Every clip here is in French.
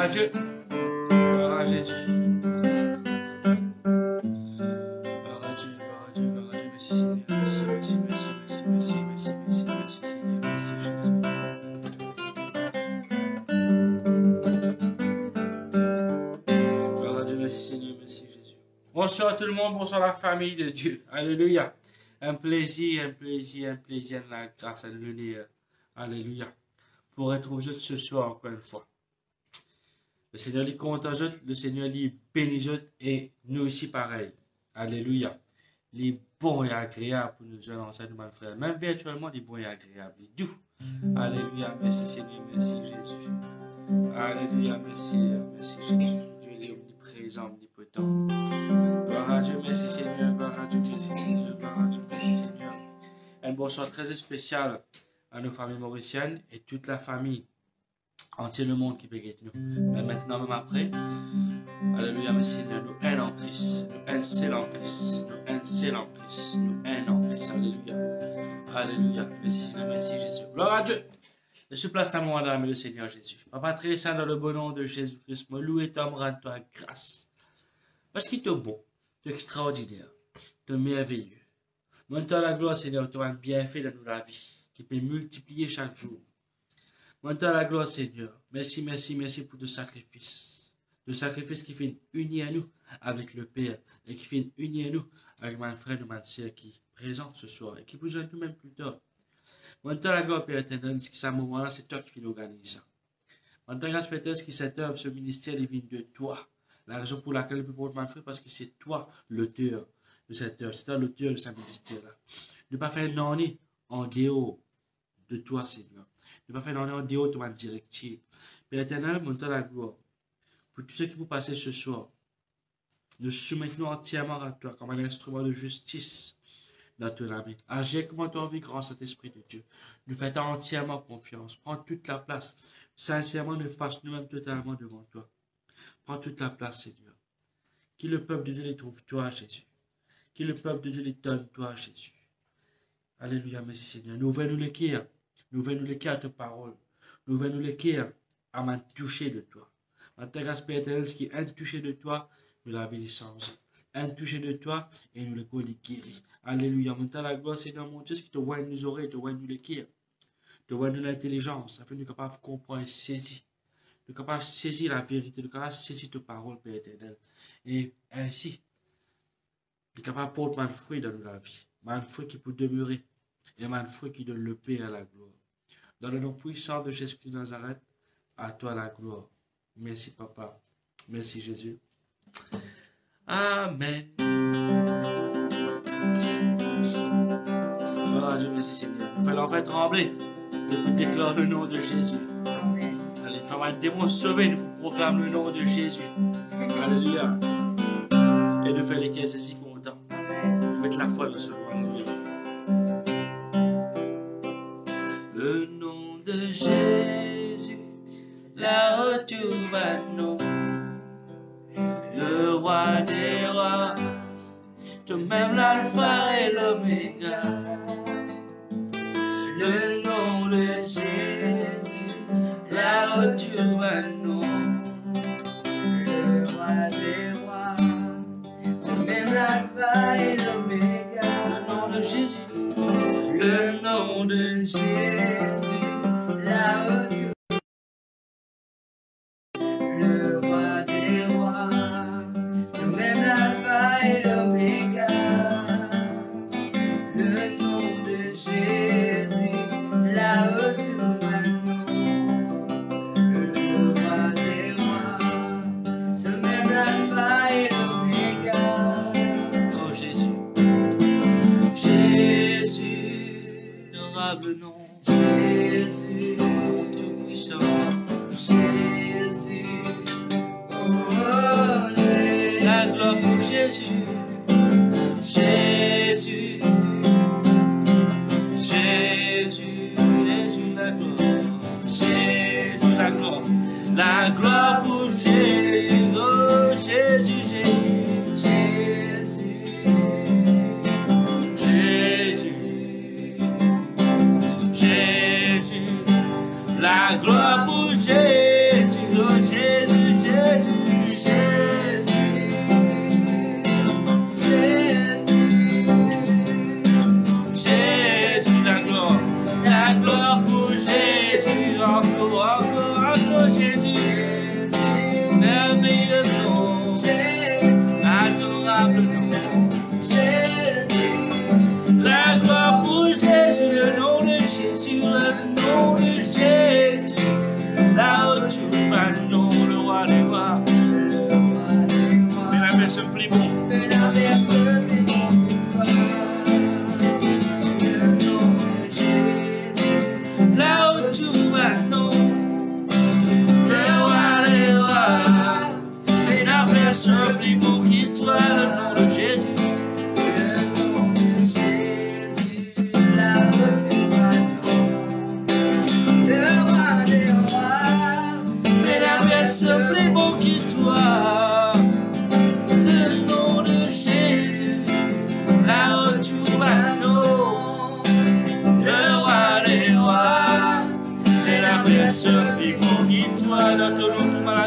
Dieu. Gloire à Jésus. Gloire à Dieu, gloire à Dieu, gloire à Dieu. Merci Seigneur. Merci, merci, merci, merci, merci, merci, merci, merci Seigneur. Merci Jésus. Gloire à Dieu, merci Seigneur, merci Jésus. Bonsoir tout le monde, bonsoir la famille de Dieu. Alléluia. Un plaisir, un plaisir, un plaisir de la grâce. Alléluia. Alléluia. Pour être aux autres ce soir encore une fois. Le Seigneur lui compte aux autres, le Seigneur lui bénit aux autres et nous aussi pareil. Alléluia. Il est bon et agréable pour nous annoncer, mon frère. Même virtuellement, il est bon et agréable. Il est doux. Alléluia. Merci Seigneur, merci Jésus. Alléluia, merci, merci Jésus. Dieu est omniprésent, omnipotent. Gloire à Dieu, merci Seigneur. Gloire à Dieu, merci Seigneur. Gloire à Dieu, merci Seigneur. Un bonsoir très spécial à nos familles mauriciennes et toute la famille, entier le monde qui béguette nous. Mais maintenant, même après, alléluia, merci Seigneur, nous haine en Christ, nous haine seul en Christ, nous haine seul en Christ, nous haine en Christ, alléluia, alléluia, merci Seigneur, merci Jésus, gloire à Dieu. Je suis place à moi dans le Seigneur Jésus. Papa très saint, dans le bon nom de Jésus-Christ, me loue et t'embrasse toi grâce. Parce qu'il est bon, tu es extraordinaire, tu es merveilleux. Montre la gloire, Seigneur, tu as un bienfait dans la vie qui peut multiplier chaque jour. Montre la gloire, Seigneur. Merci, merci, merci pour ton sacrifice. Le sacrifice qui fait unir nous avec le Père et qui fait unir nous avec mon frère et ma soeur qui est présent ce soir et qui vous aide nous-mêmes plus tard. Montre la gloire, Père éternel, ce qui à ce moment-là, c'est toi qui fais organiser ça. Montre la grâce, Père éternel, ce qui cette œuvre, ce ministère, il vient de toi. La raison pour laquelle je peux porter mon frère, parce que c'est toi l'auteur de cette œuvre, c'est toi l'auteur de ce ministère-là. Ne pas faire non en dehors de toi, Seigneur. Ne pas faire non en dehors de ma directive. Père éternel, montre la gloire. Pour tous ceux qui vous passez ce soir, nous soumettons entièrement à toi comme un instrument de justice dans ton ami. Agis comme tu as envie, grand Saint-Esprit de Dieu. Nous faisons entièrement confiance. Prends toute la place. Sincèrement, nous fassons nous-mêmes totalement devant toi. Prends toute la place, Seigneur. Que le peuple de Dieu les trouve, toi, Jésus. Que le peuple de Dieu les donne, toi, Jésus. Alléluia, merci, Seigneur. Nous venons nous l'écrire. Nous venons nous l'écrire à ta parole. Nous venons nous l'écrire à m'en toucher de toi. Ma grâce, Père éternel, ce qui est un touché de toi, nous l'avons changé. Un touché de toi, et nous le guéri. Alléluia. Montant la gloire, Seigneur, mon Dieu, ce qui te voit nous oreilles, te voit nous l'écrire. Te voit nous l'intelligence, afin que nous soyons capables de comprendre et saisir. Nous sommes capables de saisir la vérité, nous sommes capables de saisir ta parole, Père éternel. Et ainsi, nous sommes capables de porter un fruit dans la vie. Un fruit qui peut demeurer. Et un fruit qui donne le paix à la gloire. Dans le nom puissant de Jésus-Christ de Nazareth, à toi la gloire. Merci, Papa. Merci, Jésus. Amen. Gloire à Dieu, merci, Seigneur. Nous faisons faire trembler. Nous déclarons le nom de Jésus. Allez, faire un démon sauvé, nous proclamons le nom de Jésus. Alléluia. Et de faire les caisses si contents. Nous mettons la foi dans ce nom. Alléluia. Le nom de Jésus, la retour à nous. Le roi des rois, toi-même l'alpha et l'oméga. Le nom de Jésus, la retour à nous. Le roi des rois, toi-même l'alpha et l'oméga. Le nom de Jésus, le nom de Jésus, la retour. Le roi des rois, toi-même l'alpha et l'oméga. Le nom de Jésus, la retour à nous. Le roi des rois, toi-même l'alpha et l'oméga. Oh Jésus, Jésus, adorable nom. Jésus, tout puissant. Jésus, oh Jésus, la gloire pour Jésus. Jésus, Jésus, Jésus, la gloire. Jésus, la gloire. La gloire pour Jésus, oh Jésus, Jésus. Jésus, Jésus, Jésus. La gloire pour Jésus, oh Jésus.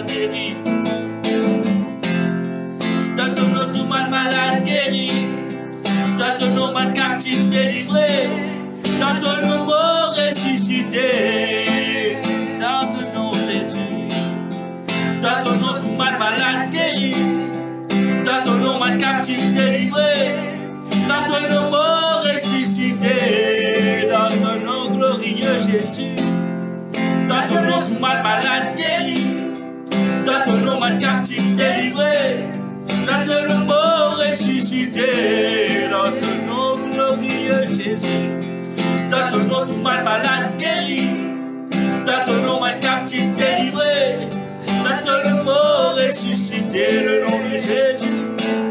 malade guéri. Dans ton nom, tout malade guéri. Dans ton nom, captif délivré. Dans ton nom, mort ressuscité. Dans ton nom, Jésus. Dans ton nom, tout malade guéri. Dans ton nom, captif délivré. Dans ton nom, mort ressuscité. Dans ton nom, glorieux Jésus. Dans ton nom, tout malade guéri. Dans ton nom, captif délivré. Dans ton nom, mort ressuscité. Dans ton nom, glorieux Jésus. Dans ton nom, tout malade guéri. Dans ton nom, captif délivré. Dans ton nom, mort ressuscité. Le nom de Jésus.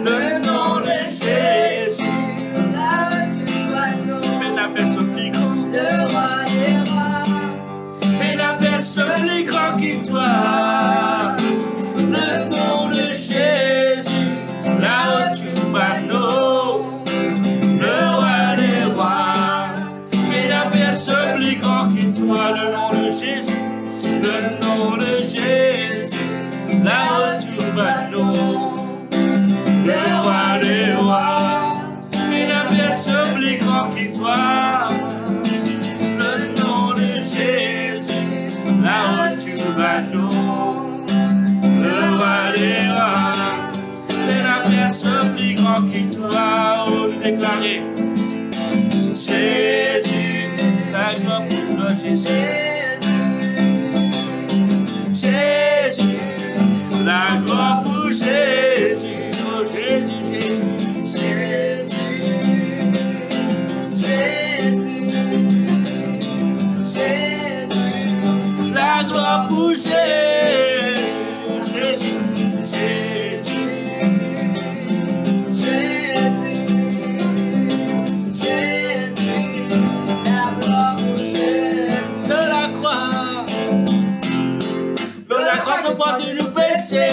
Le nom de Jésus. Là tu vas nous. Mais la personne plus grande. Le roi des rois. Mais la personne plus grande que toi. Le nom de Jésus. Là où tu vas nous. Le roi des rois. Mais la personne plus grande que toi. Le nom de Jésus. Le nom de Jésus. Là où tu vas nous. Le roi des rois, mais la personne plus grande que toi. Le nom de Jésus, là où tu vas nous. Le roi des rois, mais la personne plus grande que toi. Oh, nous déclarer Jésus, la gloire pour toi, Jésus. Jésus, la gloire pour Jésus. Jésus, Jésus, la gloire pour Jésus, Jésus, la gloire pour Jésus, de la croix, ton porte nous péché.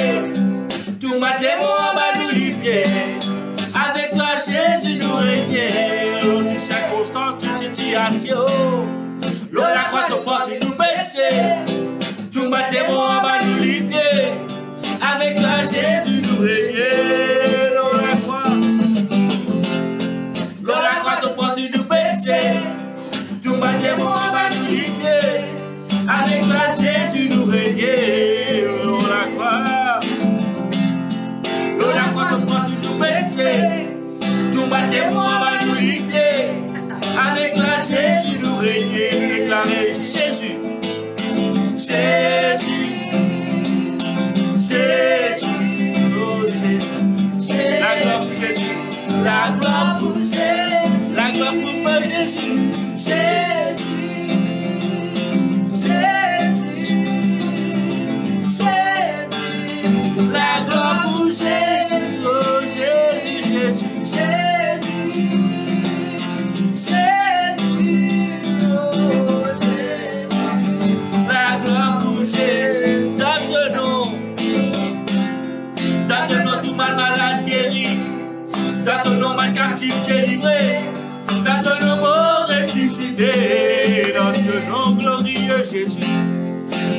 Tout ma démon à ma douleur pied. Avec toi, Jésus, nous régnons. Dans chaque circonstance, toute situation. L'eau, la croix, ton porte nous péché. Tout ma démon à ma douleur pied. Avec toi, Jésus, nous régnons. L'eau, la croix, ton porte nous péché. Tout ma démon à ma douleur pied. Avec toi, Jésus, nous régnons. L'eau, la croix. La croix te porte nous péché. Tout ma démon va nous libérer. Avec toi, Jésus, nous régner. Déclarer Jésus. Jésus. Jésus. Oh Jésus. La gloire pour Jésus. La gloire pour Jésus. La gloire pour moi, Jésus. Jésus. Jésus. Jésus. La gloire pour Jésus. Oh Jésus, Jésus, Jésus, Jésus, oh Jésus, la gloire pour Jésus. Dans ton nom, tout malade guéri. Dans ton nom, mal captif délivré. Dans ton nom, mort ressuscité. Dans ton nom, glorieux Jésus.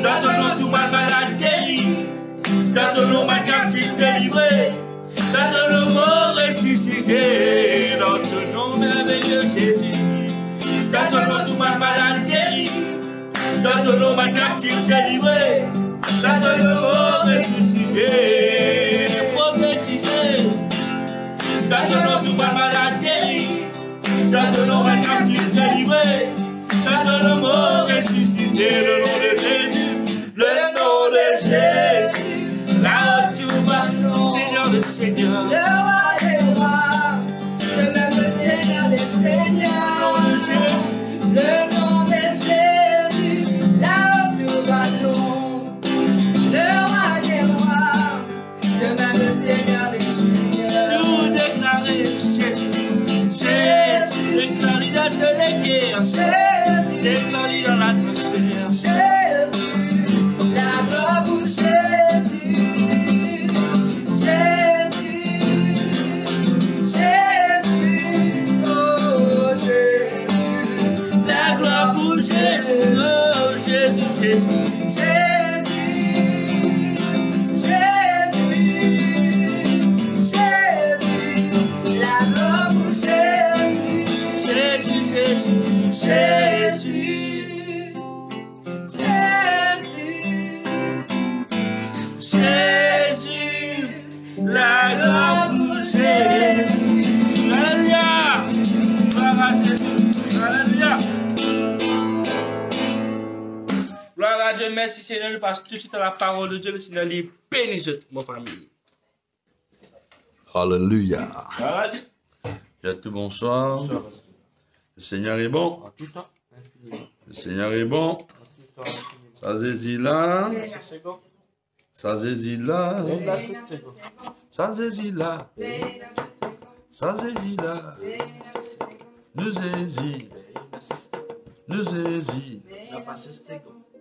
Dans ton nom, tout malade guéri. Dans ton nom, mal captif délivré. Dans ton nom, mort ressuscité. Dans ton nom, merveilleux Jésus. Dans ton nom, tout malade guéri. Dans ton nom, mal captif délivré. Dans ton nom, mort ressuscité. Prophétisé. Dans ton nom, tout malade guéri. Dans ton nom, mal captif délivré. Dans ton nom, mort ressuscité. Le nom de Jésus. Le nom de Jésus. Là où tu vas, Seigneur le Seigneur. Le roi des rois, le même Seigneur des seigneurs. Le nom de Jésus, là où tu vas nous. Le roi des rois, le même Seigneur des seigneurs. Nous déclarer Jésus, Jésus, déclarer dans les guerres, Jésus, déclarer dans l'atmosphère, Jésus, la gloire pour Jésus. Jésus, oh Jésus, Jésus, Jésus, à Dieu, merci Seigneur, nous passons tout de suite à la parole de Dieu, le Seigneur les bénisse, mon famille. Alléluia. Gloire à Dieu. Bien tout bonsoir. Le Seigneur est bon. En tout temps, infiniment. Le Seigneur est bon. En tout temps, infiniment. Ça zézit là. Ça, c'est bon. Ça zézit là. Et là, c'est bon. Ça zézit là. Ça zézit là. Nous zézit. Nous zézit.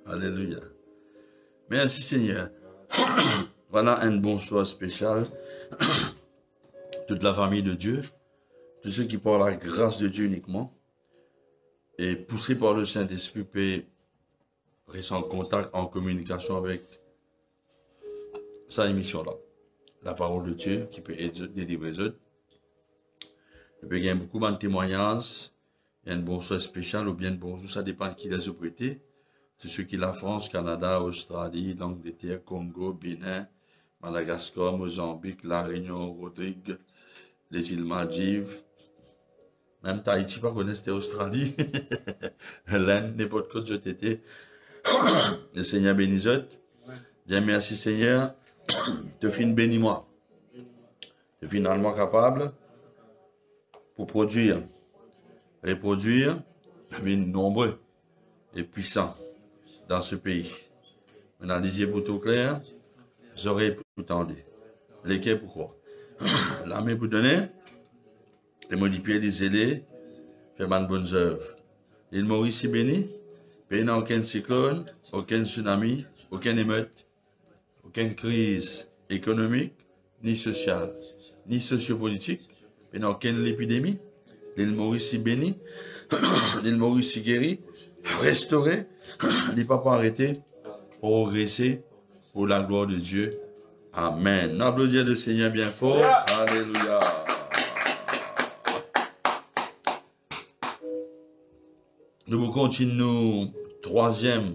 Alléluia. Merci Seigneur. Voilà un bonsoir spécial. Toute la famille de Dieu. Tous ceux qui par la grâce de Dieu uniquement et poussés par le Saint-Esprit peuvent rester en contact, en communication avec sa émission-là. La parole de Dieu qui peut aider, délivrer les autres. Il peut y avoir beaucoup de témoignages. Il y a un bonsoir spécial ou bien un bonjour, ça dépend de qui les a prêtés. C'est ceux qui la France, Canada, Australie, l'Angleterre, Congo, Bénin, Madagascar, Mozambique, La Réunion, Rodrigue, les îles Maldives. Même Tahiti, pas connaître, c'était Australie. L'Inde, n'importe quoi, je t'étais. Le Seigneur bénisse. Dis merci Seigneur. Te fin bénis-moi. Te finalement capable pour produire, reproduire, nombreux et puissants dans ce pays. On a les yeux pour tout clair, les oreilles pour tout tendre. Les cœurs pour quoi? La main pour donner, les modifier, les aider, faire de bonnes œuvres. L'île Maurice est bénie, pays n'a aucun cyclone, aucun tsunami, aucune émeute, aucune crise économique, ni sociale, ni sociopolitique, pays n'a aucune épidémie. L'île Maurice est bénie, l'île Maurice est guérie, restaurée, les papas arrêtés, progresser pour la gloire de Dieu. Amen. Applaudissez le Seigneur bien fort. Alléluia. Nous continuons troisième,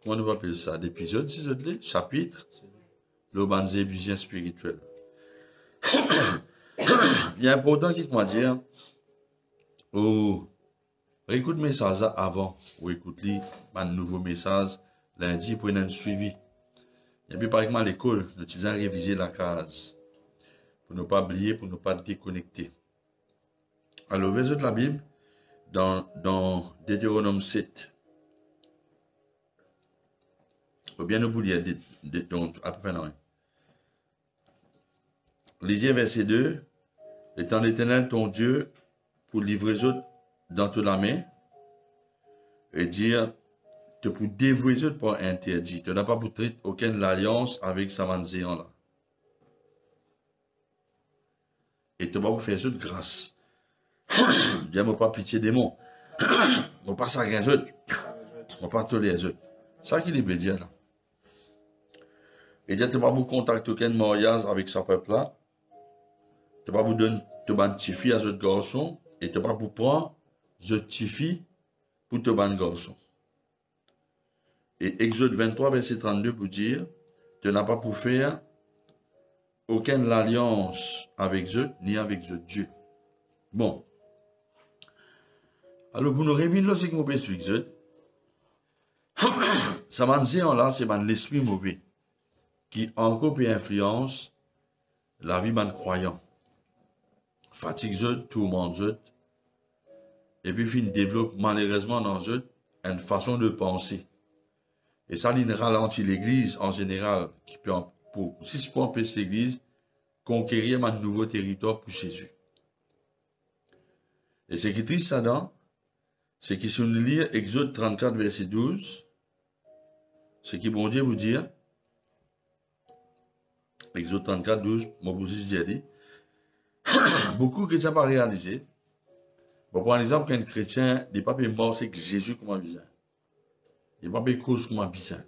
comment on va appeler ça, l'épisode, si je dis, chapitre, le banzé bien spirituel. Il y a important qu'il m'a dit, écoute mes messages avant, ou écoute un nouveau message, lundi, pour un suivi. Et puis, par exemple, à l'école, nous utilisons réviser la case, pour ne pas oublier, pour ne pas déconnecter. Alors, verset de la Bible, dans Deutéronome 7. Ou bien nous dire, à peu près non. Lisez verset 2. Étant l'Éternel ton Dieu, pour livrer les autres dans toute la main, et dire, te pour dévouer les autres pour interdit. Tu n'as pas pour traiter aucune alliance avec sa manzéan là. Et tu n'as pas pour faire les autres grâce. Bien, moi pas pitié des mots. Moi pas ça rien autres. Moi pas tolérer les autres. Ça qui veut dire là. Et dire, tu n'as pas pour contacter aucun mariage avec sa peuple là. Tu n'as pas pour donner te ban petite fille à autres garçons. Et tu n'as pas pour prendre ce petite fille pour te ban garçon. Et Exode 23, verset 32 pour dire, tu n'as pas pour faire aucune alliance avec eux, ni avec eux Dieu. Bon. Alors, pour nous revenir là, c'est qu'on peut expliquer. Ça m'a dit là, c'est l'esprit mauvais qui encore peut influence la vie d'un croyant. Fatigue eux, tourmente eux, et puis il développe malheureusement dans eux une façon de penser. Et ça, il ralentit l'Église en général, qui peut, si je peux empêcher l'Église, conquérir un nouveau territoire pour Jésus. Et ce qui est triste là-dedans, c'est que si on lit Exode 34, verset 12, ce qui bon Dieu vous dire, Exode 34, 12, moi vous dit, beaucoup que ça pas réalisé. Bon, par exemple, qu'un chrétien n'est pas mort, c'est que Jésus comment besoin. Il n'y a pas de cause comme un bizarre.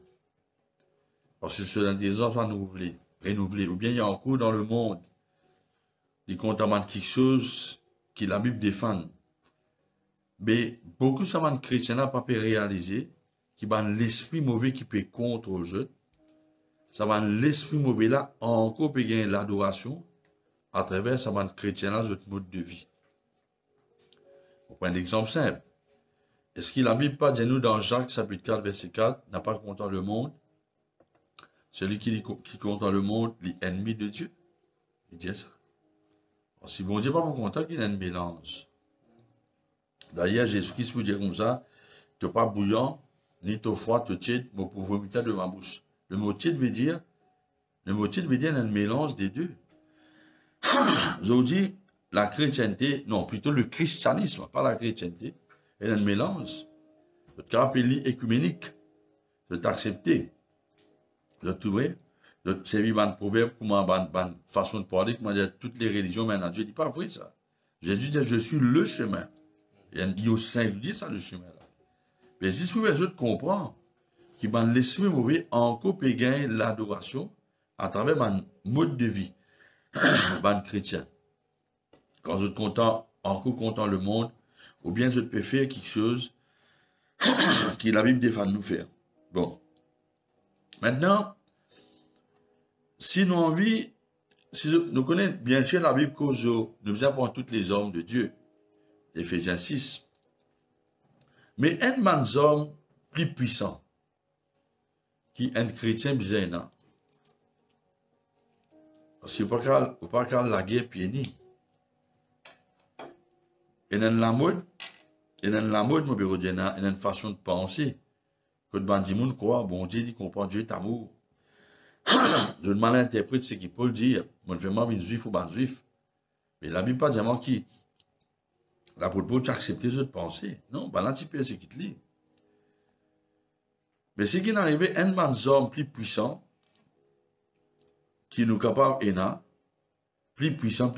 Parce que cela des hommes renouveler. Ou bien il y a encore dans le monde, ils contaminent quelque chose que la Bible défend. Mais beaucoup de chrétiens n'ont pas pu réaliser qu'il y a l'esprit mauvais qui peut contre eux. Ça va l'esprit mauvais là, encore peut gagner l'adoration à travers ça chrétien là, notre mode de vie. On prend un exemple simple. Est-ce qu'il la Bible pas dit nous dans Jacques chapitre 4, verset 4, n'a pas content le monde? Celui qui content le monde, l'ennemi de Dieu. Il dit ça. Alors, si bon Dieu pas content qu'il y ait un mélange. D'ailleurs, Jésus-Christ vous dit comme ça, tu n'es pas bouillant, ni tu froid, tu tiède, mais pour vomiter de ma bouche. Le mot tiède veut dire un mélange des deux. Aujourd'hui, la chrétienté, non, plutôt le christianisme, pas la chrétienté, est un mélange. Je te rappelle écuménique, de t'accepter, de trouver, de te servir un proverbe, comment une façon de parler, comment dire toutes les religions maintenant. Dieu dit pas vrai ça. Jésus dit je suis le chemin. Il y a un dit au singulier ça le chemin là. Mais si vous les autres comprendre qu'il va l'esprit mauvais encore gagner l'adoration à travers un mode de vie, un chrétien. Quand je suis content, encore content le monde, ou bien je peux faire quelque chose que la Bible défend de nous faire. Bon. Maintenant, si nous envie, si nous connaissons bien sûr la Bible cause nous apprend toutes les hommes de Dieu. Éphésiens 6. Mais un homme plus puissant, qui est un chrétien bizarre, parce qu'il n'y a pas qu'à la guerre pieds nus. Et dans la mode, mon bureau il y a une façon de penser. Que le monde croit, bon Dieu dit comprend Dieu est amour. Je mal interprète ce qu'il peut dire. Mon fait moi, juif ou ban juif. Mais la Bible pas dit qui. L'apôtre Paul tu acceptes les autres pensées. Non, ben là tu peux ce qu'il te lit. Mais c'est qu'il arrive un homme plus puissant, qui nous capable plus puissant,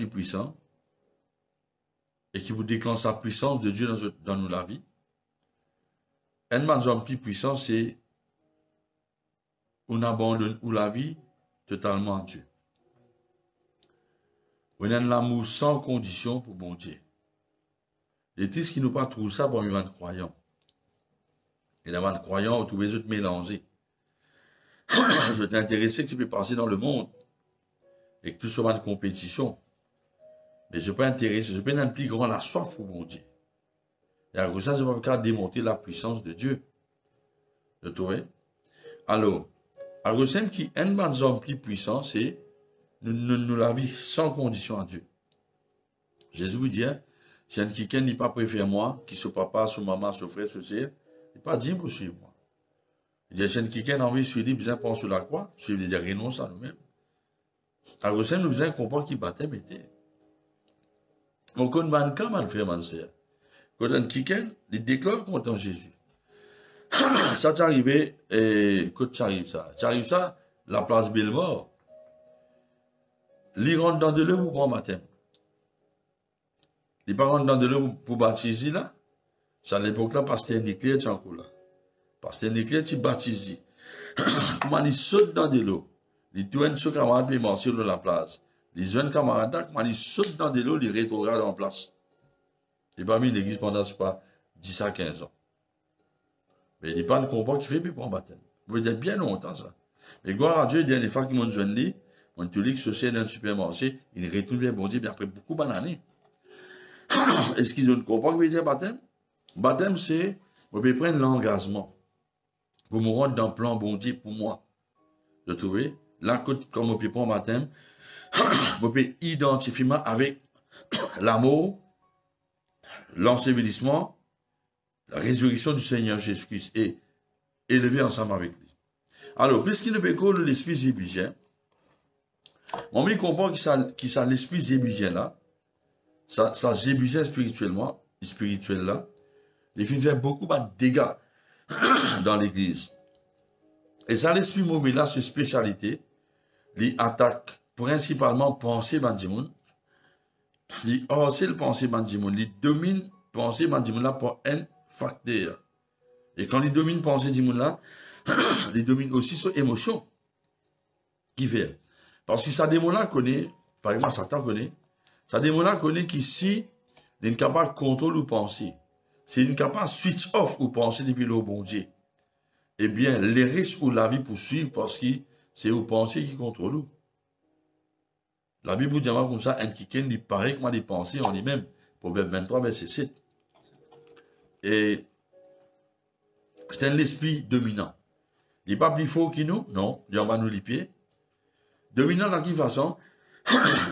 et qui vous déclenche la puissance de Dieu dans nous la vie. Un homme plus puissant, c'est on abandonne ou la vie totalement à Dieu. On a l'amour sans condition pour bon Dieu. Et tout ce qui nous pas trouve ça pour les croyants. Et les croyants, tous les autres mélangés. Je t'ai intéressé que tu peux passer dans le monde et que tout soit une compétition. Mais je peux intéresser, je peux être plus grand la soif pour mon Dieu. Et à cause de ça, je ne peux pas démonter la puissance de Dieu. Vous trouvez? Alors, à cause de qui est un homme plus puissant, c'est nous la vie sans condition à Dieu. Jésus vous dit, si un quelqu'un n'est pas préféré moi, qui soit papa, soit maman, soit frère, soit sœur, il n'est pas dit pour suivre moi. Il dit, si un quelqu'un a envie de suivre, bien pense sur la croix, suivre les renonce à nous-mêmes. À cause de ça, nous besoin comprendre qui baptême était. Donc, on va comment frère, ma sœur. Quand un quelqu'un, il déclare contre Jésus. Ça t'est arrivé, et quand tu arrives ça, la place Bellemort, il rentre dans de l'eau pour prendre baptême. Il ne rentre dans de l'eau pour baptiser là. C'est à l'époque là, pasteur Nicléa, tu es encore là. Pasteur Nicléa, tu baptises. Comment il saute dans de l'eau. Il tourne ce camarade puis marcher dans la place. Les jeunes camarades, comment ils sautent dans de l'eau, ils rétrogradent en place. Et parmi une église pendant, c'est pas 10 à 15 ans. Mais il n'est pas de comprendre qu'il fait plus pour un baptême. Vous pouvez dire bien longtemps ça. Mais gloire à Dieu, il y a des fois qui m'ont joint, on te dit que ce c'est dans un supermarché, il retourne vers bon Dieu, bien après beaucoup d'années. Est-ce qu'ils ont compris ce que veut dire baptême? Baptême, c'est, vous pouvez prendre l'engagement pour me rendre dans le plan bon Dieu pour moi. Vous trouvez? Là, comme vous pouvez prendre baptême, vous pouvez identifier avec l'amour, l'ensevelissement, la résurrection du Seigneur Jésus-Christ et élevé ensemble avec lui. Alors, puisqu'il ne peut que l'esprit zébusien, on me comprend qu'il ça l'esprit zébusien là, ça zébusien spirituel là, il fait faire beaucoup de dégâts dans l'église. Et ça, l'esprit mauvais là, c'est spécialité, il attaque principalement pensée bandimoun, il hors le pensée bandimoun, il domine pensée bandimoun là pour un facteur. Et quand il domine pensée bandimoun là, il domine aussi son émotion qui fait. Parce que ça démon là connaît, par exemple Satan connaît, ça démon là connaît qu'ici, il est capable de contrôler ou penser. C'est une capable de switch off ou penser depuis le bon Dieu. Eh bien, les risques ou la vie poursuivent parce que c'est au penser qui contrôle. La Bible dit comme ça, un quelqu'un lui paraît comme des pensées en lui-même. Proverbe 23, verset 7. Et C'est un esprit dominant. Il n'est pas plus fort que nous, non, il va nous les pieds. Dominant dans quelle façon?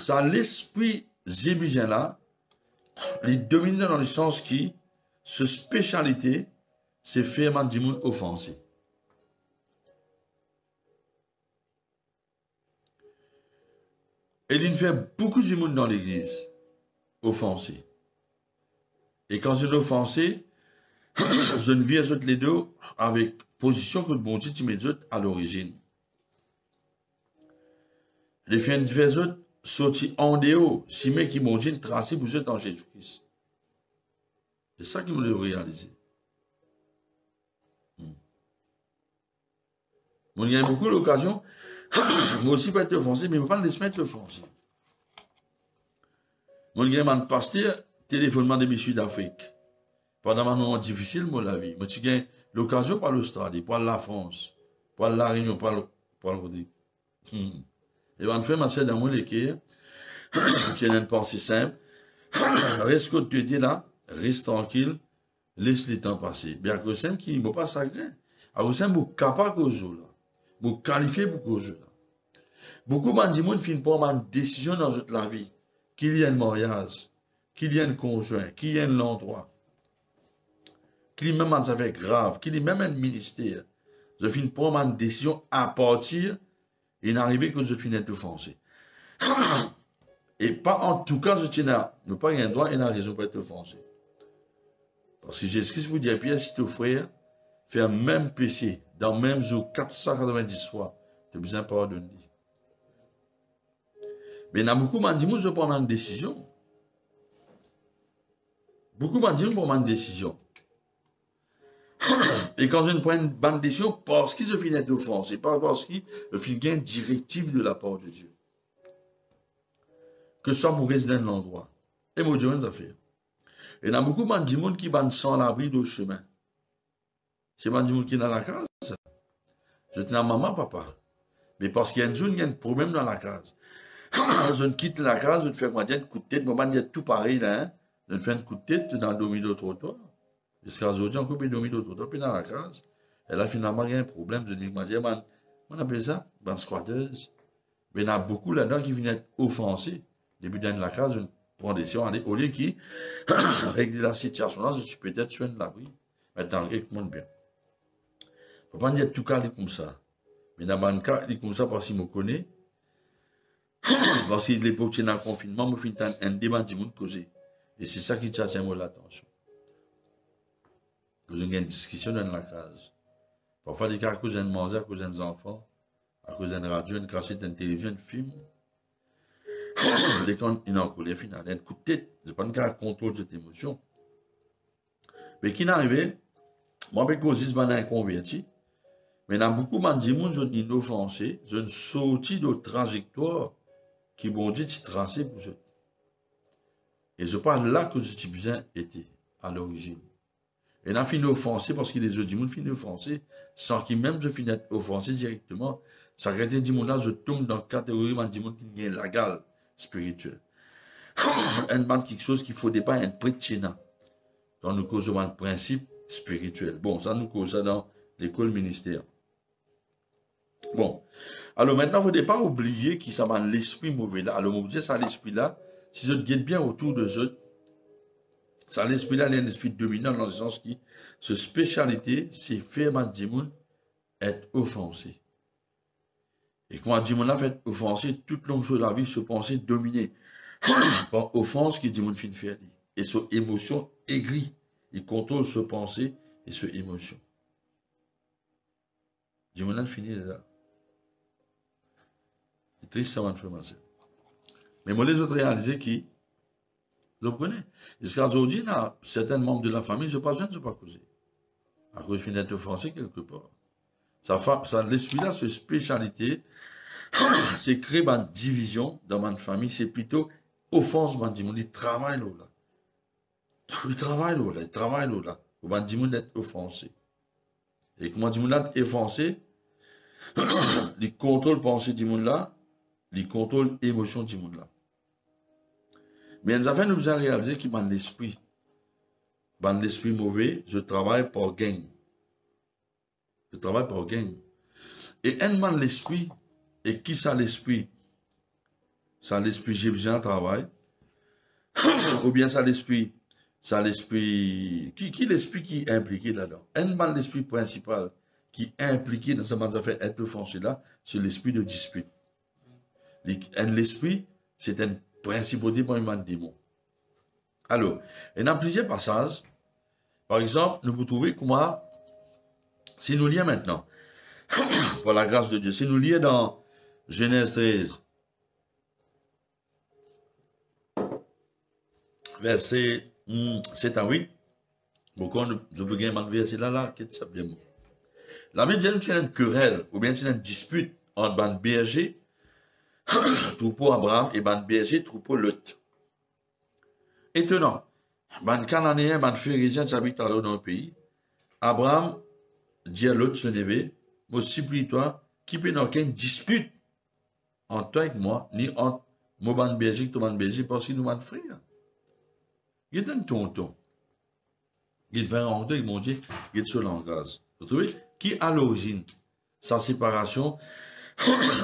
Ça, l'esprit zébusien là, il est dominant dans le sens qui, ce spécialité, c'est faire du monde offensé. Et il fait beaucoup de monde dans l'église offensé. Et quand je suis offensé, je ne vis les deux avec position que le bon Dieu met à l'origine. Les fins de faire autres sortis en dehors, si mais qui m'ont dit tracé pour eux dans Jésus-Christ. C'est ça qu'il me réaliser. Bon, il y a beaucoup d'occasions. Moi aussi, pas être offensé, mais je ne peux pas laisser mettre offensé. Mon gars, un pasteur, téléphonement des messieurs d'Afrique. Pendant un moment difficile, moi, la vie. Moi, j'ai l'occasion par l'Australie, par la France, par la Réunion, par le Rodrigue. Et on fait ma sœur dans mon équipe. J'ai une pensée simple. Reste que tu dis là, reste tranquille, laisse le temps passer. Bien que c'est qui ne m'a pas sacré. Alors, c'est mon capable de là. Mon qualifié pour cause là. Beaucoup de monde finissent par prendre une décision dans toute la vie. Qu'il y ait un mariage, qu'il y ait un conjoint, qu'il y ait un endroit, qu'il y ait même un affaire grave, qu'il y ait même un ministère. Je finis par prendre une décision à partir et n'arriver que je finis de offenser. Et pas en tout cas, je tiens à ne pas avoir un droit et une raison pour être offensé. Parce que Jésus-Christ vous dit, Pierre, si ton frère fait un même péché dans le même jour 490 fois, tu as besoin de pardonner. Mais il y a beaucoup de gens qui je prends une décision. Beaucoup de gens qui prennent une décision. Et quand je prends une bonne décision, parce qu'ils se finissent d'être offensés, pas parce qu'ils finissent une directive de la part de Dieu. Que ce soit pour rester dans l'endroit. Et moi, Dieu, ça fait. Et il y a beaucoup de gens qui sont sans l'abri de chemin. C'est pas des gens qui sont dans la case. Je tenais à maman, papa. Mais parce qu'il y a un problème dans la case. Je ne quitte la case, je ne fais pas un coup de tête, je ne fais tout pareil là. Hein? Je ne fais un coup de tête dans le domaine de trottoir. Jusqu'à aujourd'hui, on coupe le domaine de trottoir, puis dans la case. Et là, finalement, il y a un problème. Je dis, on appelle ça, une squatteuse. Mais il y en a beaucoup là-dedans qui viennent être offensés. Depuis dans la case, je prends des décision, au lieu qui régler la situation là, je suis peut-être sur un abri. Maintenant, écoute-moi bien. Il ne faut pas dire tout cas comme ça. Mais dans un cas, il est comme ça parce qu'il me connaît. Parce que l'époque où il y a un confinement, je finis un débat de monde causé. Et c'est ça qui tient l'attention. Vous avez une discussion dans la case. Parfois, des cas à cause d'un manger, à cause des enfants, à cause d'une radio, une cassette, une télévision, un film. Les quand il y a un coup de final, un coup de tête. Je ne sais pas un cas de contrôle de cette émotion. Mais qui n'est arrivé, moi, je cause un inconverti. Mais il y a beaucoup de gens qui ont été offensés, ils ont sorti de trajectoire qui m'ont dit de tracer pour eux. Et je parle là que ce besoin était à l'origine. Et on a fini offensé parce que les autres gens finissent offensés sans qu'ils même se finissent offensés directement. Ça veut dire là, je tombe dans la catégorie de gens qui ont la gale spirituelle. Un man quelque chose qu'il ne faut pas un prêtre quand nous causons un principe spirituel. Bon, ça nous cause ça dans l'école ministère. Bon, alors maintenant, il ne faut pas oublier qu'il s'en l'esprit mauvais là. Alors, on vous dit, ça l'esprit là, si je guette bien autour de eux, ça l'esprit là, il y a un esprit dominant dans le sens qui, ce spécialité, c'est faire Dimoun être offensé. Et quand Dimoun a fait offenser, toute longue de la vie se penser dominé par offense qui Dimoun fin faire. Et son émotion aigrie, il contrôle ce pensée et ce émotion. Dimoun a fini là. C'est triste, ça va faire mal. Mais moi, les autres réalisés qui, vous comprenez? Jusqu'à aujourd'hui, certains membres de la famille, je ne sais pas causer. À cause de d'être offensé quelque part. Ça l'esprit là, cette spécialité, c'est créer une division dans ma famille, c'est plutôt offense, il travaille là. Il travaille là. Il va dire d'être offensé. Et comment dire d'être offensé, il contrôle pensée du monde là, il contrôle l'émotion du monde là. Mais nous avons réalisé qu'il y a l'esprit. Dans l'esprit mauvais, je travaille pour gain. Je travaille par gang. Et un man l'esprit, et qui ça l'esprit? Ça l'esprit jésuien travail. Ou bien ça l'esprit, qui l'esprit qui est impliqué là-dedans? Un man l'esprit principal qui est impliqué dans cette affaire être foncé là, c'est l'esprit de dispute. L'esprit, c'est un principauté pour un démon. Alors, et dans plusieurs passages, par exemple, nous pouvons trouver comment, si nous lisons maintenant, pour la grâce de Dieu, si nous lisons dans Genèse 13, verset 7 à 8, pourquoi je peux gagner un verset là, qu'est-ce que ça bien? La Bible dit que c'est une querelle, ou bien c'est une dispute entre ban berger, troupeau Abraham, et ban berger, troupeau Lot. Étonnant, ban Cananéen, ban Phérisien qui habitent dans le pays, Abraham dit à Lot, son neveu, moi supplie-toi, qui peut dans aucune dispute entre toi et moi, ni entre moi ban berger et toi ban berger, parce que nous ban frères. Il y a un tonton. Il fait un honte, il m'a dit, il est sur le langage. Vous trouvez? Qui à l'origine, sa séparation,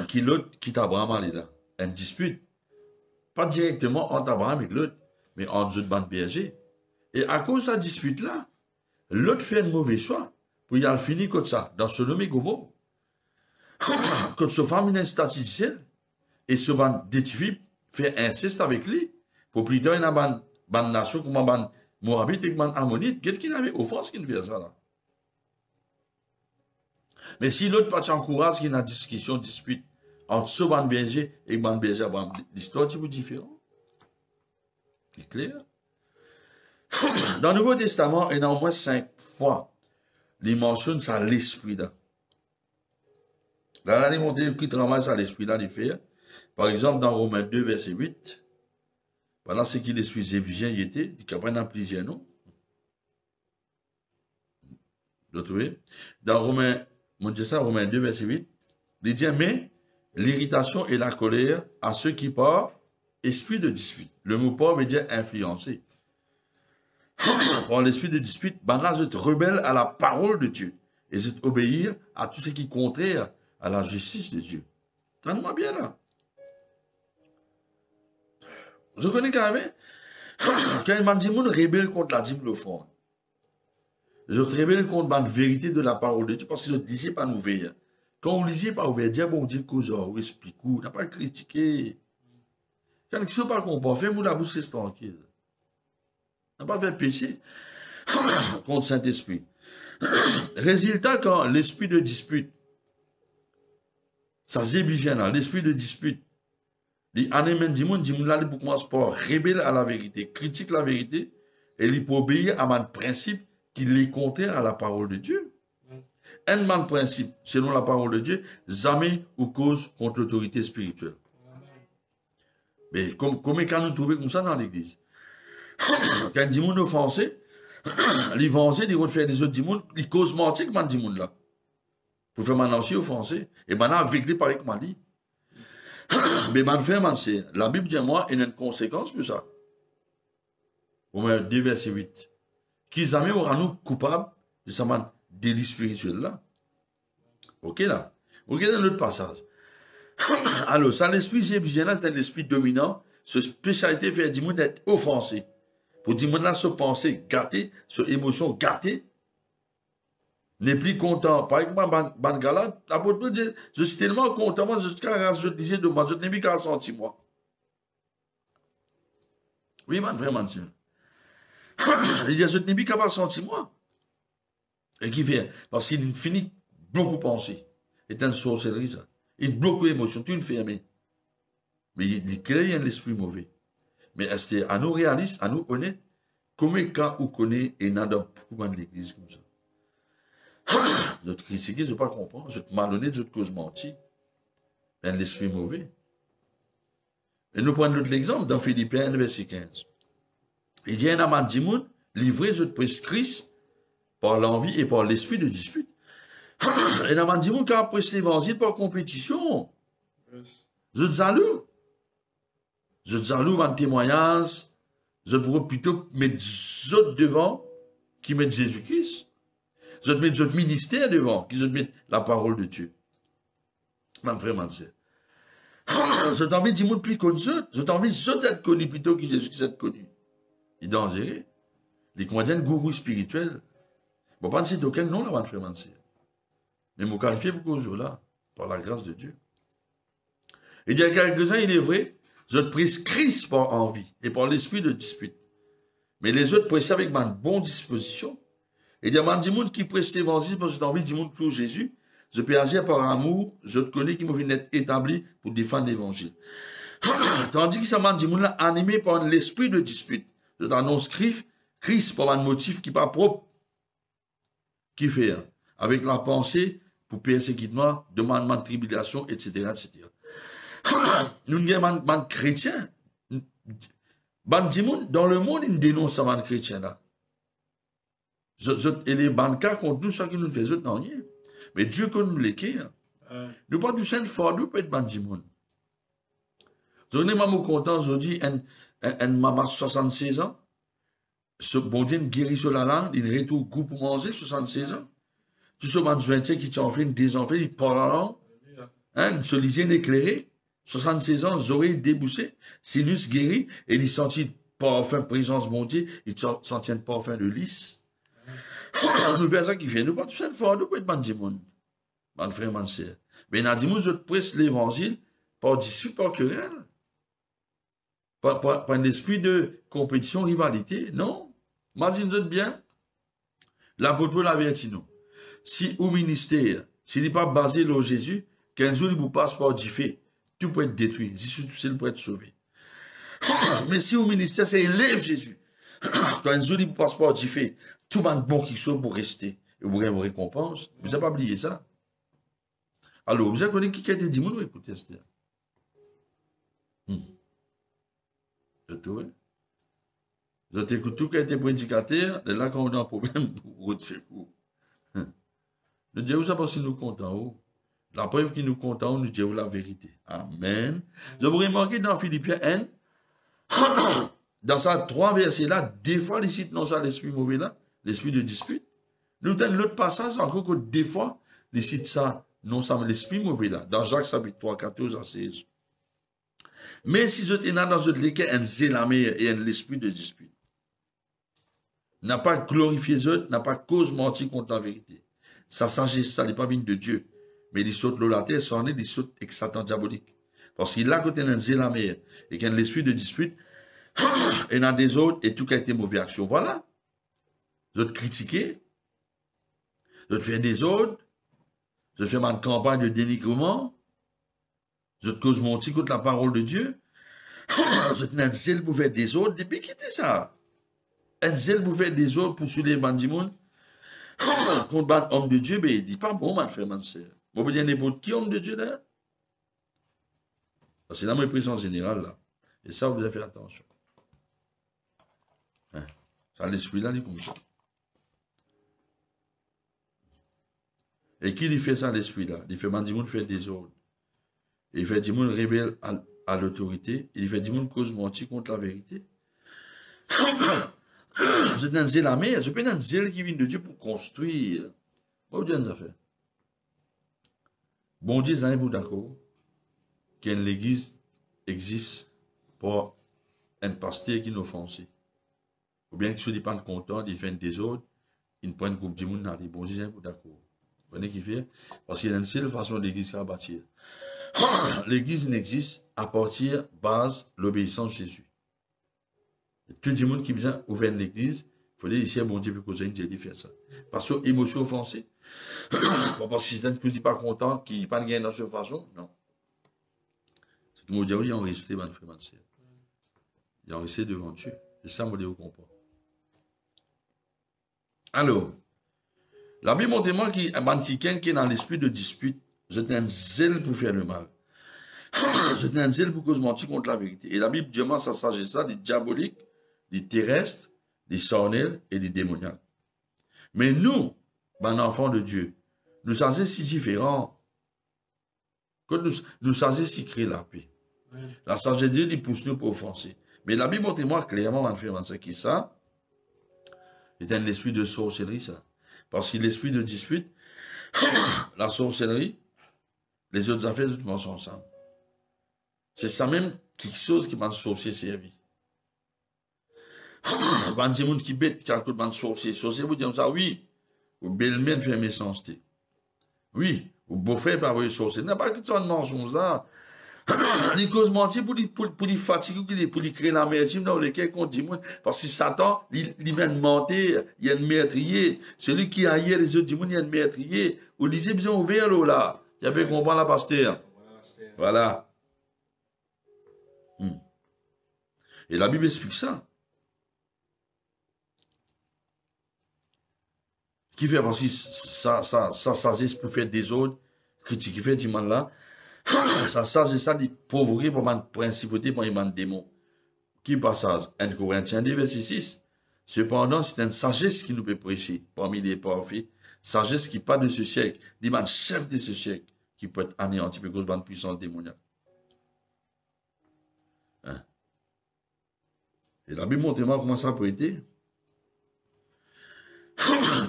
qui l'autre quitte Abraham allait là. Une dispute. Pas directement entre Abraham et l'autre, mais entre deux bandes bergers. Et à cause de cette dispute-là, l'autre fait un mauvais choix. Pour y aller finir comme ça, dans ce nommé Gomo. Quand ce femme est statisticienne, et ce bande d'étifip fait inceste avec lui, pour plus tard, il y a une bande nation, comme une bande Moabite et une bande Ammonite, qu'est-ce qu'il avait offense qui ne fait ça là? Mais si l'autre partie encourage qu'il y a une discussion, dispute entre ce bande berger et bande berger, l'histoire est différente. C'est clair? Dans le Nouveau Testament, il y a au moins 5 fois, il mentionne ça l'esprit là. Là, il montre qui travaille ça l'esprit là, il fait. Par exemple, dans Romains 2, verset 8, voilà ce qui l'esprit zébusien y était, il y a pas plusieurs noms. Vous trouvez? Dans Romains, Romains 2, verset 8, il dit, mais l'irritation et la colère à ceux qui parlent, esprit de dispute. Le mot pas veut dire influencer. Par l'esprit de dispute, ben là, je te rebelle à la parole de Dieu. Et je obéir à tout ce qui est contraire à la justice de Dieu. Entendez-moi bien là. Je connais quand même, quand il m'a dit, mon rebelle contre la dîme l'offrande. Je te révèle contre la vérité de la parole de Dieu parce que je ne lisais pas ouvert. Quand on lisait pas ouvert, Dieu bon Dieu cause, ou explique, on n'a pas critiqué. Quand ils ne sont pas comprendre, fais-moi la bouche reste tranquille. On n'a pas fait péché contre Saint-Esprit. Résultat, quand l'esprit de dispute, ça zébigène là, l'esprit de dispute, les anémènes du monde, là, pour commencer par révéler à la vérité, critique la vérité, et il peut obéir à un principe qui est contraire à la parole de Dieu. Un man principe, selon la parole de Dieu, jamais ou cause contre l'autorité spirituelle. Mais comment quand nous trouvons comme ça dans l'église? Quand du monde offensé, les venger, ils vont faire des autres du monde, ils causent mentir comme du monde là. Pour faire maintenant aussi offensé. Et maintenant, avec les pareils comme dit. Mais maintenant, c'est la Bible dit moi, il y a une conséquence pour ça. Romains 2, verset 8. Qui jamais aura nous coupables de ce délit spirituel là. Ok là. Regardez l'autre passage. Alors, ça, l'esprit zébusien là, c'est l'esprit dominant. Ce spécialité fait du monde être offensé. Pour dire, là, se penser gâté, ce émotion gâtée, n'est plus content. Par exemple, ban Galate, l'apôtre dit, je suis tellement content, moi, je disais de moi, je n'ai plus qu'à sentir, moi. Oui, man, vraiment, c'est. Il dit, je n'ai plus qu'à sentir, moi. Et qui fait? Parce qu'il finit beaucoup penser. C'est une sorcellerie, ça. Il bloque l'émotion, tout une fermée. Mais il crée un esprit mauvais. Mais c'est à nous réalistes, à nous honnêtes, comment quand on connaît et n'a dans beaucoup de l'église comme ça. Je te critique, je ne pas comprendre, je te malhonnête, je te cause mentir. Mais l'esprit mauvais. Et nous prenons l'autre exemple dans Philippiens, verset 15. Il dit, un amant du monde, livré, je te prescris par l'envie et par l'esprit de dispute. Un amant du monde qui a prêché l'évangile par compétition. Je te salue. Je te salue dans le témoignage. Je pourrais plutôt mettre d'autres devant qui mettent Jésus-Christ. Je te mets votre ministère devant, qui je te mets la parole de Dieu. Mon frère, ma soeur. Je t'envie de dire plus connu, je t'envie d'être connu plutôt que Jésus qui s'est connu. Il est dangereux. Les comédiens gourou spirituel. Bon, pas de aucun nom là, mon frère, ma soeur. Mais je qualifie beaucoup de là, par la grâce de Dieu. Et il y a quelques-uns, il est vrai, je te prise Christ par envie et par l'esprit de dispute. Mais les autres pressent avec ma bonne disposition. Et il y a des gens qui pressent l'évangile parce que j'ai envie de dire pour Jésus. Je peux agir par amour, je te connais qui me vient d'être établi pour défendre l'évangile. Tandis que ça m'a dit, là, animé par l'esprit de dispute. Je t'annonce Christ par un motif qui n'est pas propre. Qui fait, hein, avec la pensée pour persécutement, demandement de tribulation, etc., etc. Nous sommes des chrétiens. Dans le monde, ils dénoncent ces chrétiens là. Et les banques contre nous, ce qui nous fait, non, rien. Mais Dieu qu'on nous l'écrit, nous pas du sein fort, nous peut être bandimon. Je suis vraiment content aujourd'hui, un maman 76 ans, ce bon Dieu guérit sur la langue, il retourne goût pour manger, 76 ans. Tout ce man jointier qui t'en fait des enfants, il parle la langue, hein, se l'hygiène éclairée, 76 ans, oreilles déboussées, sinus guéri, et il sentit parfum présence bon Dieu, il sentit parfum de lys. Nous faisons ça qui fait, nous pas tout ça fort, nous pas être bandimon. Mon frère, mon sœur. Mais il a dit, moi, je presse l'évangile par dispute, par querelle. Par un esprit de compétition, rivalité. Non. Imaginez bien. L'apôtre l'avait dit, non. Si au ministère, s'il n'est pas basé sur Jésus, qu'un jour il vous passe par du fait, tout peut être détruit. Jésus, tout seul peut être sauvé. Mais si au ministère, c'est élève Jésus. Quand un jour il vous passe par du fait, tout le monde bon qui sauve pour rester. Et vous avez une récompense. Vous n'avez pas oublié ça. Alors, vous avez connu qui a été dit, vous écoutez, Esther. Je trouve. Je t'écoute tout qui a été prédicateur, et là, quand on a un problème, vous retirez. Nous disons ça parce que nous comptons. La preuve qui nous comptons, nous disons la vérité. Amen. Je vous remarquez dans Philippiens 1, dans ça 3 versets là, des fois, les sites non ça l'esprit mauvais là, l'esprit de dispute. Nous tenons l'autre passage encore que des fois, les sites ça, non ça l'esprit mauvais là, dans Jacques chapitre 3, 14 à 16. Mais si je tenais dans une lesquels un zèle amer et un esprit de dispute, n'a pas glorifié eux, n'a pas cause menti contre la vérité. Sa sagesse, ça n'est pas venu de Dieu. Mais il saute l'eau la terre, ça en est, il saute avec Satan diabolique. Parce qu'il a côté un zèle amer et qu'il y a l'esprit de dispute, et dans des autres, et tout qui a été mauvaise action. Voilà. Je te critiquer, je te faire des autres, je te fais ma campagne de dénigrement, je te cause mon petit contre la parole de Dieu, je te un zèle pour faire des autres, depuis quitter ça. Un zèle pour faire des autres, pour suivre les bandimons, contre un homme de Dieu, mais il dit pas bon, ma frère, ma soeur. Vous pouvez dire n'importe qui homme de Dieu là? C'est la présence générale là. Et ça, vous devez faire attention. Hein? Ça, l'esprit là, il est comme ça. Et qui lui fait ça, l'esprit là? Il fait mandimoun faire des ordres. Il fait mandimoun rebelle à l'autorité. Il fait mandimoun cause mentir contre la vérité. Vous êtes un zèle à mer. Je peux être un zèle qui vient de Dieu pour construire. Bon Dieu nous a fait. Bon Dieu, ça vous d'accord qu'une l'église existe pour un pasteur qui nous offense. Ou bien que ceux qui ne sont pas contents, ils font des ordres, ils prennent groupe de monde. Bon Dieu, ça vous d'accord. Vous voyez qui fait? Parce qu'il y a une seule façon de l'église à bâtir. L'église n'existe à partir base l'obéissance de Jésus. Tout le monde qui vient ouvrir l'église, il faut dire ici, bon Dieu, pour causer une Dieu faire ça. Parce que émotion offensée. Parce que c'est n'est pas content, qui n'est pas gagné dans cette façon, non. C'est que mon Dieu, il en resté, mon frère, ma soeur. Il en resté devant Dieu. C'est ça, mon Dieu, vous comprenez. Alors, la Bible montre moi qu'il y a un quelqu'un qui est dans l'esprit de dispute. C'est un zèle pour faire le mal. C'est un zèle pour cause mentir contre la vérité. Et la Bible dit moi, ça s'agit ça, des diaboliques, des terrestres, des sornels et des démoniaques. Mais nous, ben enfants de Dieu, nous sommes si différents. Que nous sommes si créer la paix. Oui. La sagesse de Dieu, il pousse nous pour offenser. Mais la Bible montre moi clairement, mon frère, qui ça, c'est un esprit de sorcellerie, ça. Parce que l'esprit de dispute, la sorcellerie, les autres affaires, tout sont ensemble. C'est ça même quelque chose qui m'a sorcier servi. Il y a des gens qui bêtent, qui a un sorcier. Sorcier, vous dites ça, oui. Ou belle-mère fait méchanceté. Oui. Ou beau-frère pas avoir sorcier. N'a pas que ça de mensonge là. Les causes mentir pour les fatiguer, pour les créer la merde, dans lequel on dit, parce que Satan, il vient de mentir, il y a un meurtrier. Celui qui a hier les autres dit, il y a un meurtrier. Ou lisez bien ouvert là. Il y avait comprendre la pasteur. Voilà. Et la Bible explique ça. Qui fait parce que ça pour faire des autres, critique, qui fait du mal là. Ça, c'est ça, des pauvretés pour une principauté, pour une démon. Qui passage? 1 Corinthiens 2, verset 6. Cependant, c'est une sagesse qui nous peut prêcher parmi les parfaits. Sagesse qui pas de ce siècle. Dit man chef de ce siècle qui peut être anéanti par cause de puissance démoniaque. Hein? Et la Bible montre comment ça peut être.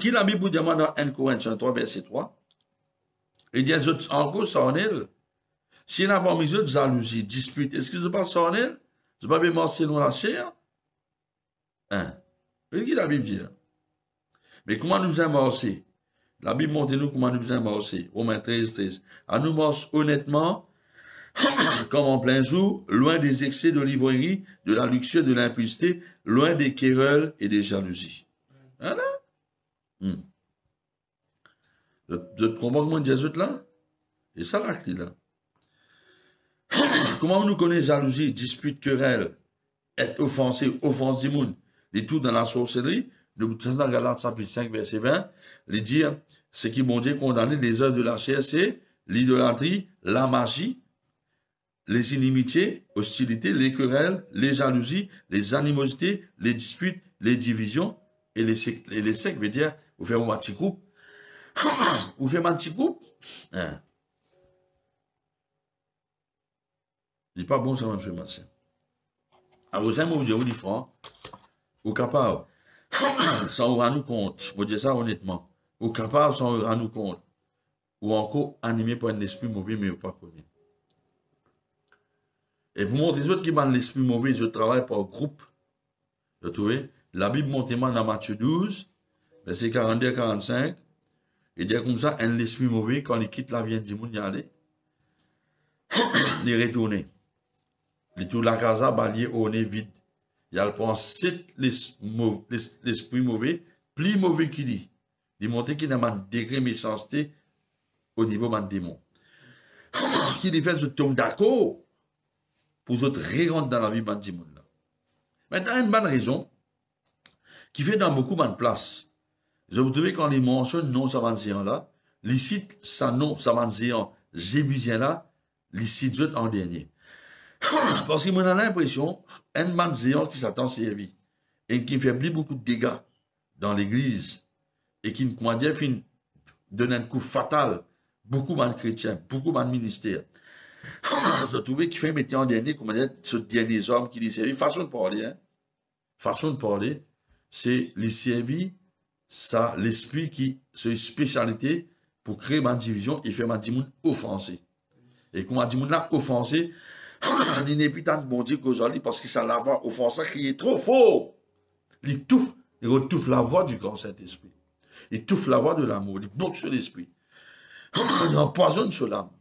Qui la Bible dit dans 1 Corinthiens 3, verset 3. Il dit encore ça en elle. Si on n'a pas mis de jalousie, dispute, est-ce que ce n'est pas ça en elle? Ce n'est pas bien mentionné dans la chair? Hein? Vous voyez qui la Bible dit? Mais comment nous amorcer? La Bible montre nous comment nous amorcer. Romains 13, 13. À nous marcher honnêtement, comme en plein jour, loin des excès de l'ivrognerie, de la luxure, de l'impudicité, loin des querelles et des jalousies. Voilà. Vous comprenez comment Jésus là? Et ça la clé là. Comment nous connaissons jalousie, dispute, querelle, être offensé, offense du monde, et tout dans la sorcellerie? Nous sommes dans Galates chapitre 5, verset 20, il dit, ce qui bon Dieu condamné les œuvres de la chair, c'est l'idolâtrie, la magie, les inimitiés, hostilités, les querelles, les jalousies, les animosités, les disputes, les divisions, et les sectes, veut dire, vous faites un petit groupe. Vous faites un petit groupe. Hein? Il n'est pas bon, ça va me faire mal. Alors, vous avez dit, vous êtes capable, sans vous rendre compte, vous dites ça honnêtement, vous êtes capable sans vous rendre compte, ou encore animé par un esprit mauvais, mais vous pas connu. Et pour montrer les autres qui ont l'esprit mauvais, je travaille par groupe. Vous trouvez? La Bible montre moi dans Matthieu 12, verset 42 à 45, il dit comme ça, un esprit mauvais, quand il quitte la vie du monde, il y aller, il retourne. Il tourne la casa, balier au nez vide. Il prend 7 l'esprit mauvais, plus mauvais qu'il dit. Il montre qu'il a un degré de méchanceté au niveau de démon. Qu'il fait, je tombe d'accord pour autres rentrent dans la vie de démon. Maintenant, une bonne raison qui fait dans beaucoup de places. Je vous trouvez quand il mentionne non samanzéan là, les sites ça non samanzéan jébusien là, les sites en dernier. Parce que moi j'ai l'impression un manzéan qui s'attend servi et qui fait beaucoup de dégâts dans l'église et qui comment dire donne un coup fatal beaucoup de chrétiens, beaucoup de ministères. Je trouvais qu'il fait mettre en dernier comment dire ce dernier homme qui lui servi façon de parler façon de parler c'est les servi ça l'esprit qui c'est une spécialité pour créer ma division et faire ma division offensée et comment ma division là offensée il n'est plus tant de bon Dieu qu'aujourd'hui parce que ça la voix offensée qui est trop fort il retouche la voix du grand Saint-Esprit il étouffe la voix de l'amour il bloque sur l'esprit il empoisonne sur l'âme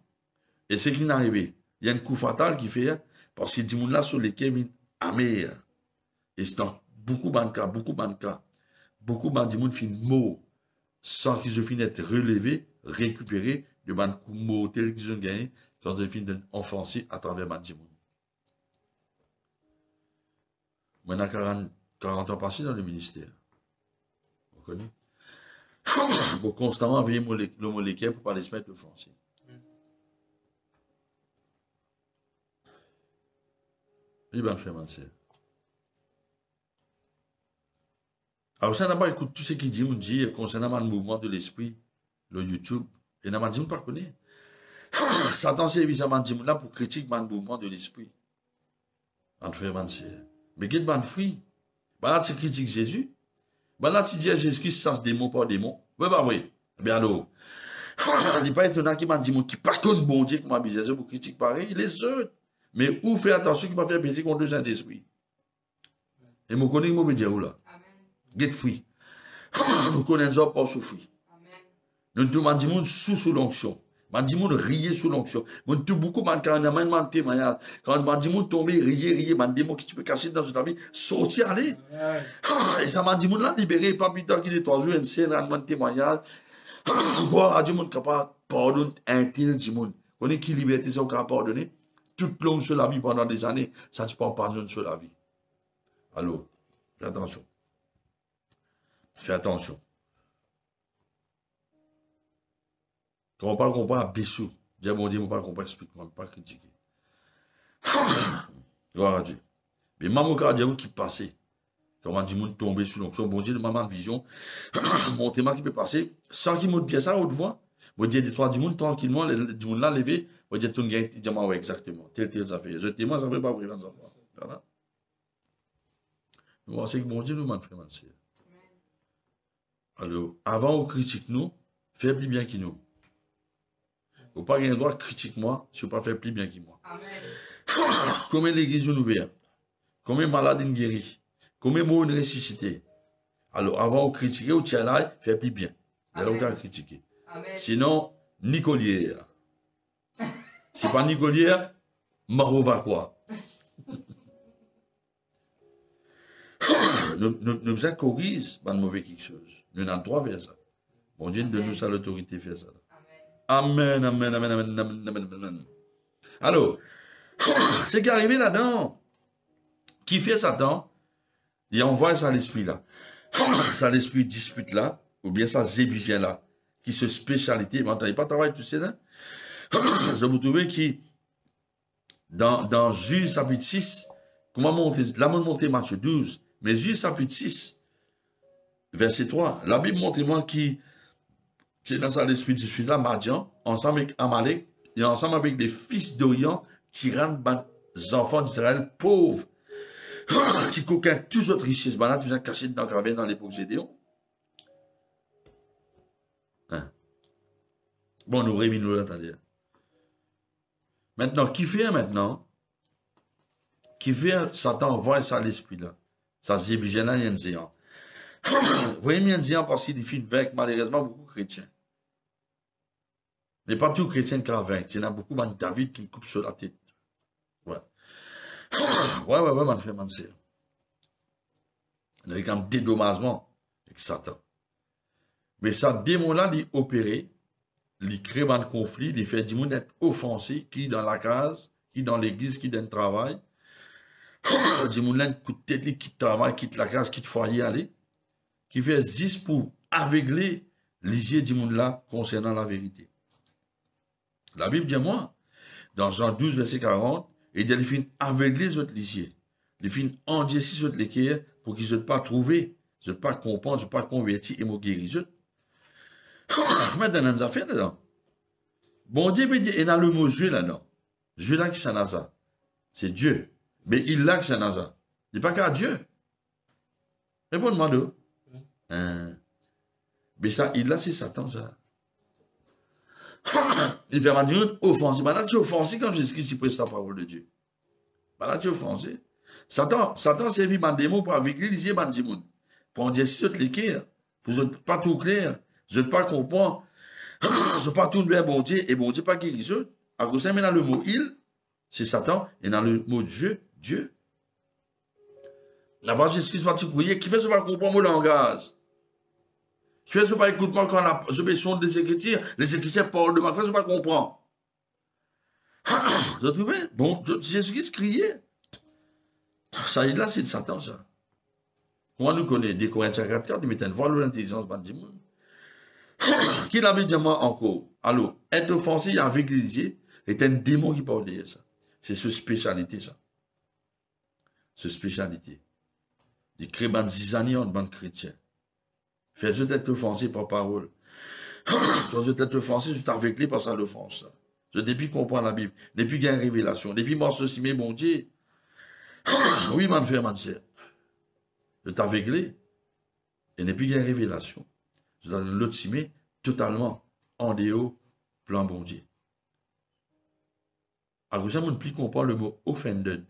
et ce qui n'est arrivé il y a un coup fatal qui fait parce que du monde là sur lesquels amer et c'est dans beaucoup de cas beaucoup de monde finit mort sans qu'ils finissent d'être relevés, récupérés de ban coup mortel qu'ils ont gagné quand ils finissent d'offenser à travers ban monde. Maintenant 40 ans passés dans le ministère. Vous connaissez? Vous constamment envoyer le molécule pour ne pas les mettre offensés. Il va faire mentir. Alors, ça n'a pas écouté tout ce qu'il dit, on dit concernant le mouvement de l'esprit, le YouTube, et n'a pas dit, on ne pas connaît. Satan s'est évidemment dit là pour critiquer le mouvement de l'esprit. Entre frères et mais qu'il ban fruit. Bah là, tu critiques Jésus. Bah là, tu dis à Jésus-Christ, ça se démon par démon. Oui, bah oui. Eh bien alors, il n'est pas étonnant qu'il m'a dit, qui pas contre bon Dieu, qui m'a dit, pour critiquer pareil, les autres. Mais où fait attention qu'il m'a fait plaisir contre le Saint-Esprit. Et je connais, je me dire où là. Get free. Nous connaissons pas souffrir. Nous demandons du monde sous l'onction. Nous demandons rier sous l'onction. Nous demandons beaucoup de témoignage. Quand nous demandons tomber, rier, nous demandons que tu peux cacher dans ta vie, sortir, aller. Et ça m'a dit, nous là libéré, pas plus tard qu'il est 3 jours, une scène, un témoignage. Gloire à Dieu, mon capable, pardonne, intime du monde. On est qui liberté, ça, on peut pardonner. Toute longue sur la vie pendant des années, ça ne prend pas pardonne sur la vie. Alors, fais attention. Fais attention. Quand on parle qu'on parle à Bissou, Dieu mon Dieu, on parle qu'on parle explique-moi, pas critiquer. Gloire à Dieu. Mais maman, quand Dieu qui passait, quand on dit monde tomber sur l'onction, bon Dieu, de maman vision, mon témoin qui peut passer, sans qu'il me dise ça à haute voix, moi dire des trois du monde tranquillement, du monde là levé, moi dire tout le monde dit ouais exactement, tel ça fait. Je témoin ça fait pas vraiment ça. Voilà. Nous c'est que bon Dieu nous m'a fait mentir. Alors, avant on critique nous, fais plus bien que nous. Vous pas gagner le droit critique moi, si vous pas faire plus bien que moi. Amen. Combien l'église est ouverte, combien malades sont guéris, combien morts sont ressuscités. Alors, avant de critiquer, vous tiens là, fais plus bien. Il y a aucun critiquer. Sinon, Nicolière. C'est pas Nicolière, Maro va quoi. Nous avons corrigé par mauvais quelque chose. Nous avons droit vers ça. Bon Dieu, de nous à l'autorité faire ça. Amen, amen, amen, amen, amen, amen, amen. Alors, c'est qui est arrivé là-dedans. Qui fait Satan? Il envoie ça à l'esprit là. Ça l'esprit dispute là, ou bien ça zébusien là, qui se spécialité. Maintenant, il n'y a pas de travail, tu sais là. Je vous trouve qui, dans Juge chapitre 6, comment monter, là, on monte Matthieu 12, mais Juge chapitre 6, verset 3, la Bible montre moi qui, c'est dans ça l'esprit dispute là, Madian, ensemble avec Amalek, et ensemble avec des fils d'Orient, tyrans, des enfants d'Israël pauvres, qui coquin tous autres richesses, là, tu viens cacher dans la dans l'époque Gédéon. Hein? Bon, nous réunissons nous là, maintenant, qui fait maintenant? Qui fait Satan envoie ça à l'esprit là? Ça c'est bien là, il y a un géant. Vous voyez, il y a un géant parce qu'il finit avec malheureusement beaucoup de chrétiens. Mais pas tous les chrétiens qui vainquent. Il y en a beaucoup de David qui me coupe sur la tête. Ouais. Ouais, man frère, man sœur. Il y a quand même dédommagement avec Satan. Mais ça, démon-là, il opéré, il crée un conflit, il fait du monde être offensé, qui dans la case, qui dans l'église, qui dans le travail. Du monde là, coup de tête, qui quitte le travail, quitte la case, quitte le foyer, aller. Qui fait juste pour aveugler les yeux du monde là concernant la vérité. La Bible dit moi, dans Jean 12, verset 40, il dit qu'il finit aveugler les autres lisiers. Il finit endurcir les autres l'équerre pour qu'ils ne soient pas trouvés, ne soient pas comprendre, ne soient pas convertis et me guérir. Maintenant, dans les affaires là-dedans. Bon Dieu, il y a le mot Dieu là-dedans. Dieu là qui s'en a ça. C'est Dieu. Mais il l'a qui s'en a ça. Il n'est pas qu'à Dieu. Réponds-moi d'eux. Mais ça, il l'a, c'est Satan, ça. Il fait ma dire offensé. Là, tu es offensé quand Jésus-Christ prêche la parole de Dieu. Là, tu es offensé. Satan servit par des mots pour aveugler les yeux de monde. Pour en dire si c'est l'équerre. Pour ne pas tout clair. Je ne pas comprendre. Je ne pas tout vers bon Dieu. Et bon Dieu pas guérir. À cause de ça, mais dans le mot il, c'est Satan. Et dans le mot Dieu, Dieu. La parole de Jésus-Christ va te courir. Qui fait ce pas comprendre mon langage? Qui fait ce pas écoutement quand je me sonde des Écritures, les Écritures parlent de ma foi, je ne pas comprendre. Vous trouvez? Bon, Jésus-Christ criait. Ça, là, c'est de Satan, ça. Comment nous connaît des Corinthiens 4, ils mettent une voile de l'intelligence, du monde. Qui l'a dit moi encore? Alors, être offensé avec l'Élysée est un démon qui parle de ça. C'est ce spécialité, ça. Ce spécialité. Il crée des zizanies en bande chrétien. Fais-je être offensé par parole. Quand je t'être offensé, je t'aveuglé par ça l'offense. Je depuis comprendre la Bible, depuis qu'il y a une révélation, depuis moi ceci, mais mon Dieu. Oui, mon frère, ma sœur. Je t'aveuglé. Et depuis qu'il y a une révélation. Dans l'autre cimé, totalement en dehors, plan bon Dieu. À cause de ça, on peut comprendre le mot offended.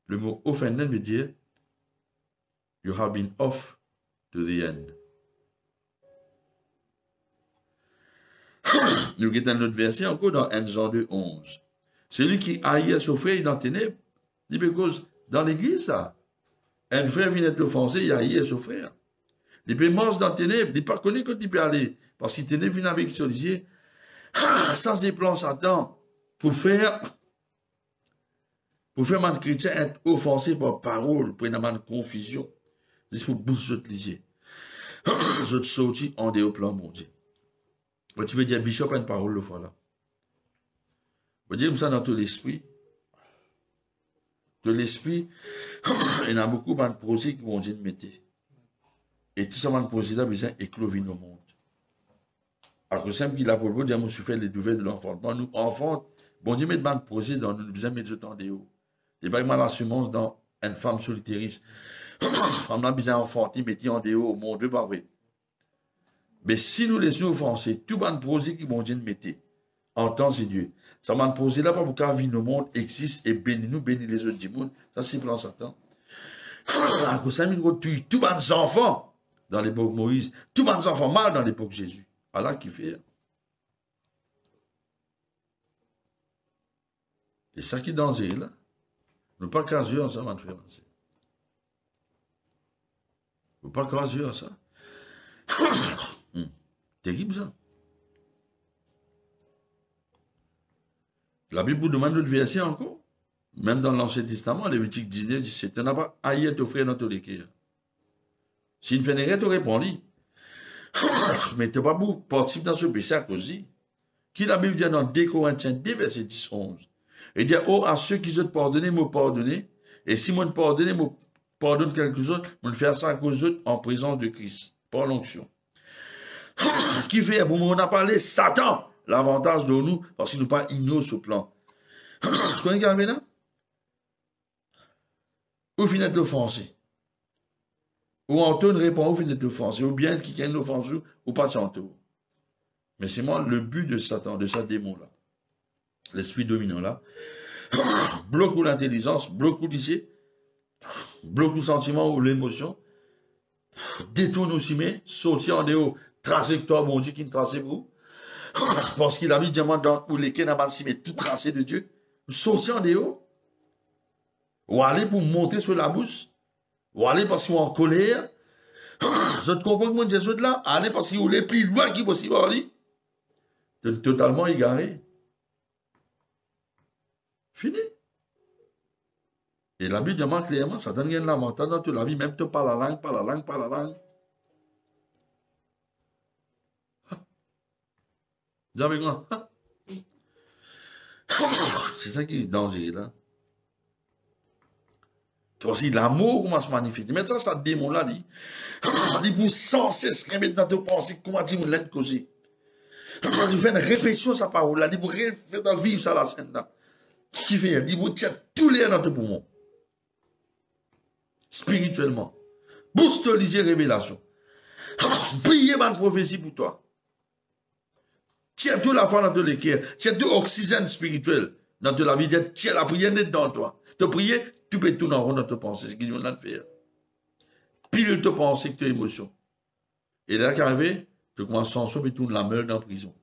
Le mot offended veut dire you have been off to the end. Nous avons un autre verset encore dans 1 Jean 2, 11. Celui qui haït son frère dans les ténèbres, dit parce dans l'église, ça, un frère vient d'être offensé, il haït son frère. Il peut manger dans les ténèbres, il ne pas connaître quand il peut aller. Parce qu'il ténèbres vient avec son lisier. Sans ses plans Satan, pour faire un chrétien être offensé par parole, pour une confusion. Il faut bouger votre lisier. Je te sortis en dehors plan mon Dieu. Tu veux dire, Bishop a une parole le fois là. Vous dire ça dans tout l'esprit. De l'esprit, il y a beaucoup de projets qui vont dire de mettre. Et tout ça, de projets là, besoin d'écloser au monde. Alors que simple qu'il a pour vous dire, moi, je fais les nouvelles de l'enfantement. Nous, enfants, bon Dieu, met de projets dans nous, besoin de mettre du temps de haut. Et pas mal la semence dans une femme solitairiste. Femme là, besoin d'enfanter, mettre en dehors au monde, pas vrai. Mais si nous laissons offenser tout le projet qui vont Dieu mettre en temps et Dieu, ça m'a posé là pour qu'un vie au monde existe et bénit nous, bénit les autres du monde. Ça, c'est plan Satan. À cause de ça, tue tous les enfants dans l'époque Moïse, tous les enfants mal dans l'époque Jésus. Allah qui fait. Et ça qui est danger là, nous pas craser ensemble, mon frère. Nous pas craser ça. Terrible ça. La Bible vous demande notre verset encore. Même dans l'Ancien Testament, Lévitique 19, 17, tu n'as pas haï ton frère dans tous les cas. Si une fénérette, tu réponds. Mais tu n'as pas beaucoup participer dans ce péché à cause de qui la Bible dit dans 2 Corinthiens 2, verset 10, 11. Il dit, oh, à ceux qui ont pardonné, me pardonner. Et si moi pardonné, me pardonne quelque chose, je fais ça à cause d'eux en présence de Christ, par l'onction. Qui fait, bon, on a parlé Satan, l'avantage de nous, parce qu'il nous pas ignoré ce plan. Vous connaissez Carmé là? Ou finit d'offenser. Ou Antoine répond, ou finit d'offenser. Ou bien qui a une offense, ou pas de santo. Mais c'est moi le but de Satan, de ce démon-là. L'esprit dominant là. Bloque l'intelligence, bloque l'idée, bloque le sentiment ou l'émotion. Détourne aussi, mais sortir en dehors. Trajectoire, bon Dieu, qui ne trace vous. Parce qu'il a mis diamant dans pour lesquels n'a pas tout tracé de Dieu. Sortir en dehors. Ou aller pour monter sur la bouche. Ou aller parce qu'on est en colère. Je te comprends que mon Dieu est là. Aller parce qu'il est plus loin qu'il possible aller. C'est totalement égaré. Fini. Et la Bible dit clairement, ça donne rien de l'avantage dans toute la vie, même tu parles la langue, parle la langue, parle la langue. Jamais grand. C'est ça qui est dangereux là. Aussi l'amour commence à se manifester. Mais ça démon là, il vous sans cesse remettre dans tes pensées comment tu vous l'êtes causé. Il fait une répétition sa parole là, il vous faire vivre ça la scène là. Qui fait, il vous tient tous les dans tes poumons. Spirituellement. Booste les révélations. Priez ma prophétie pour toi. Tiens toute la foi dans ton cœur. Tiens tout oxygène spirituel dans ta vie. Tiens la prière net dans toi. Te prier, tu peux tout en rond dans ta pensée. C'est ce qu'ils ont de faire. Pile ta pensée que tes émotions. Et là, qu'arrivé, tu commences sans sauver tout la meule dans la prison.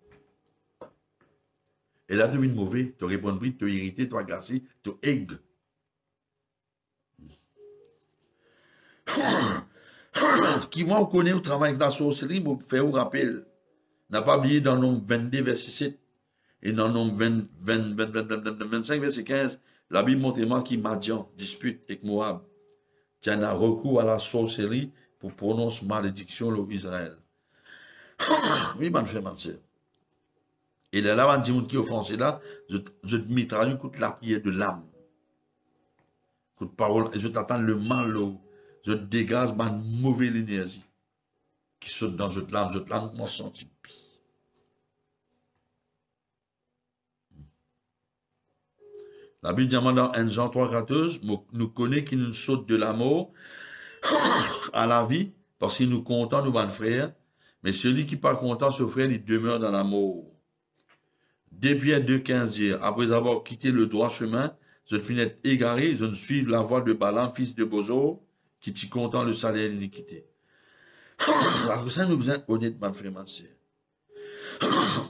Et là, tu deviens mauvais. Tu réponds plus, tu es irrité, tu es agacé, tu es aigre. Qui moi, on connaît au travail dans la sorcellerie, me fait un rappel. N'a pas oublié dans le nombre 22, verset 7, et dans le nombre 25, verset 15, la Bible montre qui Madian dispute avec Moab, qui en a recours à la sorcellerie pour prononcer malédiction sur Israël. Oui, mon frère, ma soeur. Et là, on dit qui offensé là, je te mitraille contre la prière de l'âme. Contre parole, et je t'attends le mal, je dégage ma mauvaise énergie qui saute dans cette lame, m'en sentit pire. La Bible dit dans 1 Jean 3, 14, nous connaissons qu'il nous saute de la mort à la vie, parce qu'il nous content, nous, mon frère, Mais celui qui pas content, ce frère, il demeure dans la mort. 2 Pierre 2,15 dit, après avoir quitté le droit chemin, je finis égaré, je ne suis la voie de Balaam, fils de Bozo, qui t'y content le salaire de l'iniquité. Alors ça, nous sommes honnêtes, ma frère, ma soeur.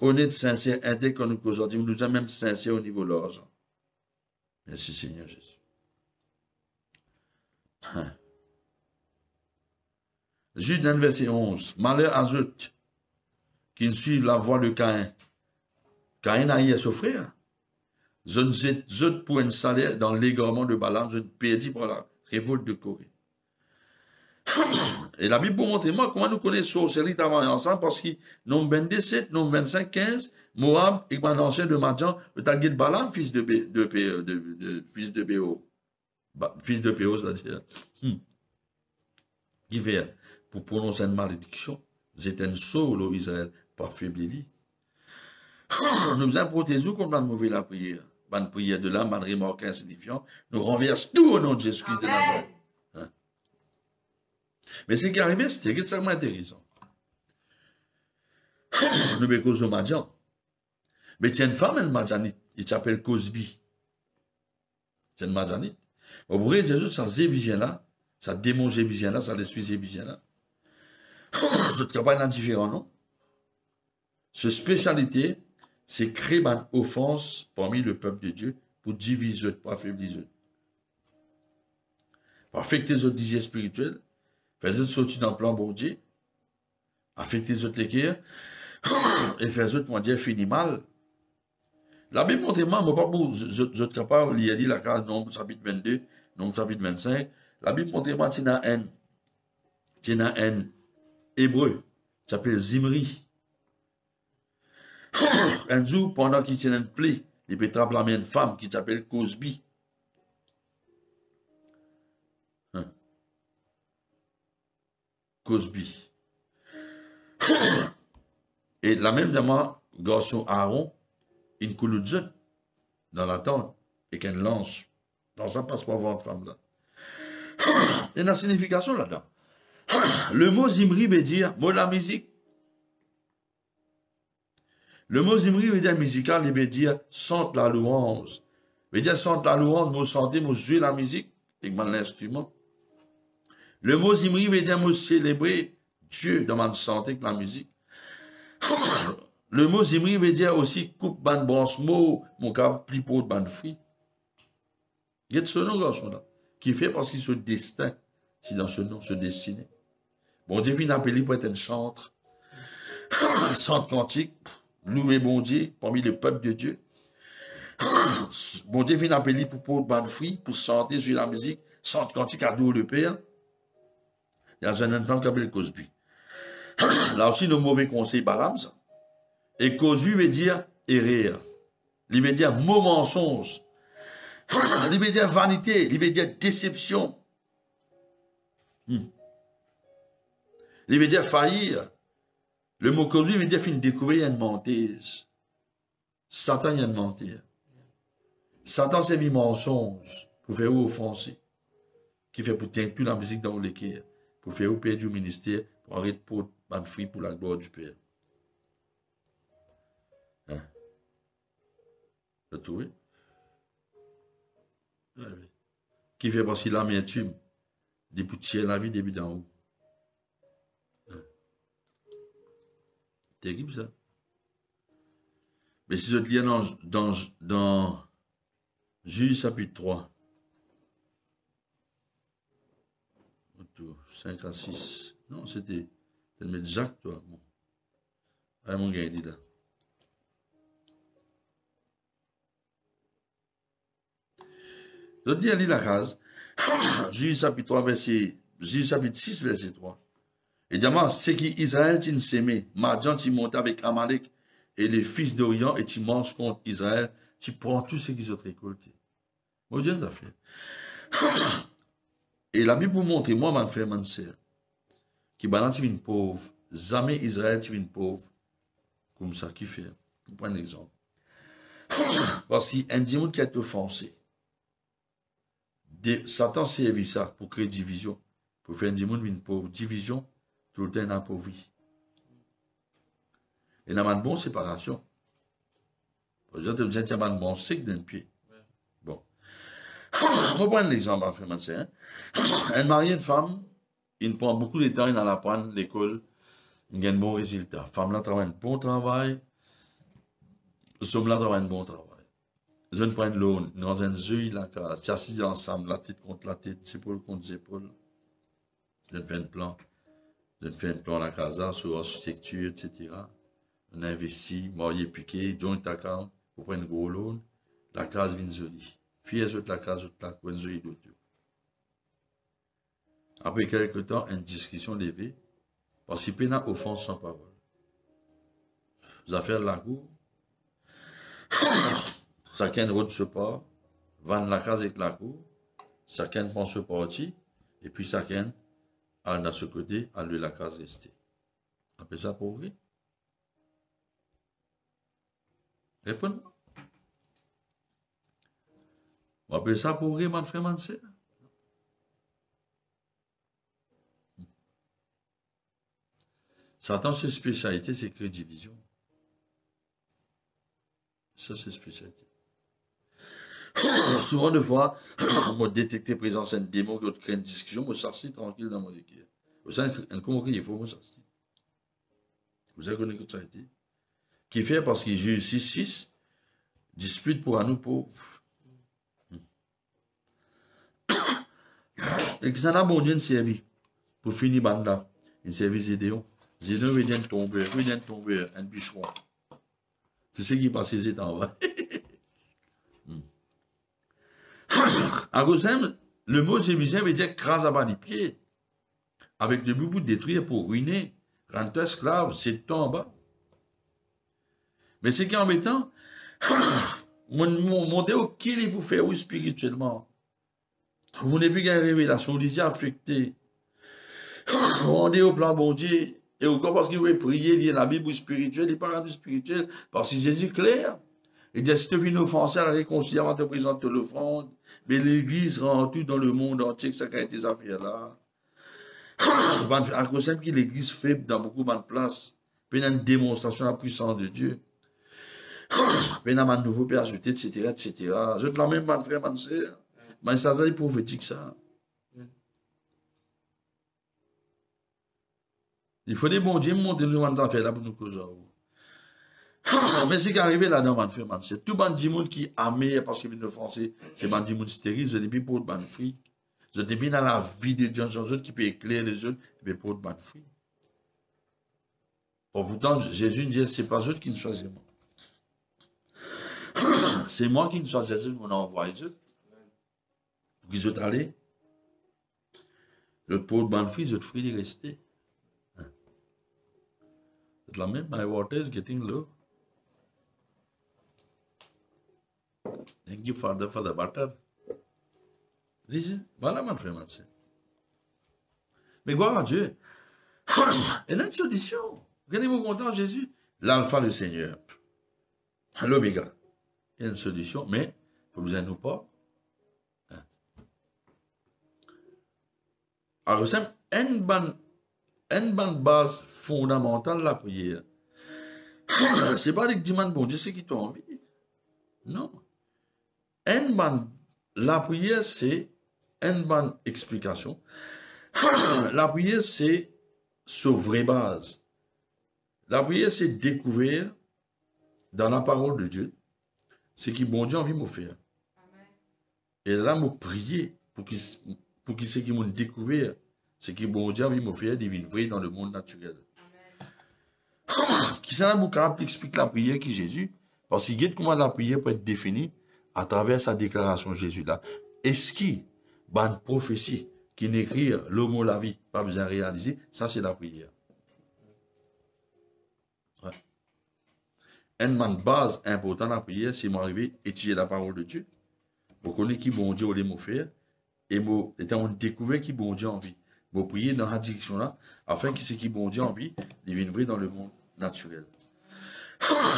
Honnête, sincère, intègre comme nous aujourd'hui, nous sommes même sincères au niveau de l'argent. Merci Seigneur Jésus. Jude dans le verset 11. Malheur à eux qui ne suivent la voie de Caïn. Caïn a eu à souffrir. Je ne sais pour un salaire dans l'égarement de Balaam, je ne perdis par la révolte de Corée. Et la Bible pour montrer moi comment nous connaissons sorcellerie travailler ensemble parce que nombre 27, nombre 25, 15, Moab et mon ancien de Madian, le Talgué de Balaam, fils de fils de Béo. Fils de Péo, c'est-à-dire. Qui fait pour prononcer une malédiction, c'était un saut au Israël, pas faibli. Nous avons protégé contre la mauvaise la prière. Bonne prière de l'âme, bonne remorque insignifiant. Nous renverse tout au nom de Jésus-Christ de Nazareth. Hein? Mais ce qui est arrivé, c'était extrêmement intéressant. Nous avons cause de Madian. Mais il y a une femme, elle Madianite, il s'appelle Cosby. C'est une Madianite. Au bout de Jésus, ça zébigien là, ça démon zébigien là, ça l'esprit zébigien là. Vous êtes capable d'un différent, non? Ce spécialité, c'est créer une offense parmi le peuple de Dieu pour diviser, pour affaiblir. Pour affecter les autres désirs spirituels, faire les autres sortir dans le plan bon Dieu, affecter les autres l'équerre, et faire les autres, moi dire, finir mal. La Bible montre moi, pas pour vous êtes capable, il y a dit la case, nombre chapitre 22, nombre chapitre 25. La Bible montre moi, tu as un hébreu, qui s'appelle Zimri. Un jour, pendant qu'il tient une plaie, il peut attraper la main une femme qui s'appelle Cosby. Cosby. Et la même dame, garçon Aaron, une couloudze dans la tente et qu'elle lance. Non, ça passe pas voir une femme là. Il y a une signification là-dedans. Le mot Zimri veut dire mot de la musique. Le mot Zimri veut dire musical, il veut dire chante la louange. Il veut dire chante la louange, mot chanter, mot jouer la musique, avec l'instrument. Le mot Zimri veut dire mot célébrer Dieu dans ma santé avec la musique. Le mot Zimri veut dire aussi coupe ban branche mot, mon cap pli pour ban fruit. Il y a ce nom garçon là, qui fait parce qu'il se destin, si dans ce nom se destiner. Bon Dieu vient appeler pour être un chantre, chante cantique, louer bon Dieu parmi le peuple de Dieu. Bon Dieu vient appeler pour ban fruit, pour chanter sur la musique, chante cantique à le Père. Il y a un enfant qui s'appelle Cosby. Là aussi, nos mauvais conseils, Balaam, ça. Et Cosby veut dire errer. Il veut dire mot mensonge. Il veut dire vanité. Il veut dire déception. Il veut dire faillir. Le mot Cosby veut dire fin découvrir une mentise. Satan y a une mentir. Satan s'est mis mensonge pour faire offenser. Qui fait pour tenir plus la musique dans l'équerre. Pour faire perdre du ministère, pour arrêter pour ban fruit pour la gloire du Père. Hein? Vous trouvez? Oui. Qui fait parce qu'il a l'amertume, des poutiers la vie début d'en haut. Hein? Terrible ça. Mais si je te lis dans Juge chapitre 3, 5 à 6. Non, c'était le Jacques, toi. Bon. Ah, mon gars, il est là. Je te dis, à lire la case. Juge chapitre 3, Juge chapitre 6, verset 3. Et diamant, c'est qu'Israël t'y s'aimait. Madian t'y monte avec Amalek et les fils d'Orient et t'y mange contre Israël. Tu prends tout ce qu'ils ont récolté. Mon Dieu, t'as fait. Et la Bible vous montre, moi, mon frère, mon soeur, qui balance une pauvre, jamais Israël est une pauvre. Comme ça, qui fait. Je prends un exemple. Parce qu'un démon qui a été offensé, Satan servi ça pour créer division, pour faire un démon une pauvre. Division, tout le temps appauvri. Et dans une bonne séparation. Vous êtes obligé de un bon cycle d'un pied. Bon. On va prendre l'exemple, frère Mansé. Elle marie une femme, il prend beaucoup de temps, il a apprendre l'école, il a un bon résultat. Femme là travaille un bon travail, homme là travaille un bon travail. Je ne prends l'eau, dans un jeu, il a assis ensemble, la tête contre la tête, épaule contre épaule. Je fais un plan. Je fais un plan à la casa, sur l'architecture, etc. On investit, marié piqué, joint account, pour prendre un gros loan. La case vient jolie. Fier sur la case, pour une jolie d'autre. Après quelques temps, une discussion levée, parce qu'il y a offense sans parole. Les affaires de la cour, chacun route ce pas, vend la case avec la cour, chacun prend ce parti, et puis chacun a de ce côté, à lui la case restée. Après ça, pour vous? Répondez. On appelle ça pour vous, mon frère, mon sœur? Satan, sa spécialité, c'est créer division. Ça, c'est spécialité. Souvent, de fois, on détecte présence d'un démon qui crée une discussion, moi, je suis tranquille dans mon équipe. Vous savez, un concret, il faut moi, ça. Vous avez connu que ça a été. Qui fait parce qu'il joue 6-6, dispute pour un nous pauvre. Et que ça n'a bon Dieu servi. Pour finir, banda, il servit Zédéon. Zédéon vient de tomber, un bûcheron. Tu sais qui passe ses états en bas. À Gosem, le mot zébusien veut dire crase à bas les pieds. Avec le bout de détruire pour ruiner, rendre esclave, c'est tout en bas. Mais c'est qui est embêtant, mon Dieu, qui est pour faire spirituellement? Vous n'avez plus qu'une révélation, vous affecté. On est au plan bon Dieu, et encore parce qu'il veut prier, il y a la Bible spirituelle, il parle du spirituel, parce que Jésus est clair. Il dit, si tu viens offenser à la réconciliation, te présente l'offrande, mais l'Église rend tout dans le monde entier que ça a été ces affaires-là. À cause de l'Église faible dans beaucoup de places, puis il y a une démonstration de la puissance de Dieu. Puis il y a un nouveau père ajouté, etc., etc. Je te l'emmène, mon frère, mon sœur. Mais ça, c'est prophétique, ça. Il faut des bons dieux monter nous en faire là pour nous causer. Mais c'est qu'arrivé là-dedans, mon frère, c'est tout le monde qui aime parce qu'il vient de français, c'est le monde stérile, je n'ai pas pour le fruit. Je n'ai pas dans la vie de Dieu, les autres qui peuvent éclairer les autres, mais pour le fruit. Pourtant, Jésus dit, ce n'est pas eux qui nous choisissent. C'est moi qui nous choisis, on envoie les autres. Pour qu'ils soient allés. L'autre pour le fruit, l'autre fruit est resté. C'est la même, my water is getting low. Thank you, Father, for the butter. Voilà, mon frère, ma soeur. Mais gloire à Dieu. Il y a une solution. Regardez-vous content, Jésus. L'alpha, le Seigneur. L'oméga. Il y a une solution, mais il ne faut nous pas. Alors, c'est une bonne base fondamentale de la prière. Ce n'est pas les demandes, bon Dieu, c'est qui t'ont envie. Non. La prière, c'est une bonne explication. La prière, c'est sa vraie base. La prière, c'est découvrir dans la parole de Dieu ce qui bon Dieu a envie de me faire. Et là, me prier pour qu'il ce qui m'ont découvert ce qui bon Dieu a envie de me faire divine vrai dans le monde naturel. Qui ça vous explique la prière qui est Jésus? Parce qu'il dit comment la prière peut être définie à travers sa déclaration de Jésus là. Est-ce qu'il y a une prophétie qui n'écrit l'homme la vie, pas besoin de réaliser, ça c'est la prière. Ouais. Une base importante de la prière, c'est m'arriver à étudier la parole de Dieu, pour connaître qui bon Dieu voulait me faire, et étant découvert qui bon Dieu a envie. Pour prier dans la direction là, afin que ce qui bon Dieu a envie, devienne vrai dans le monde naturel.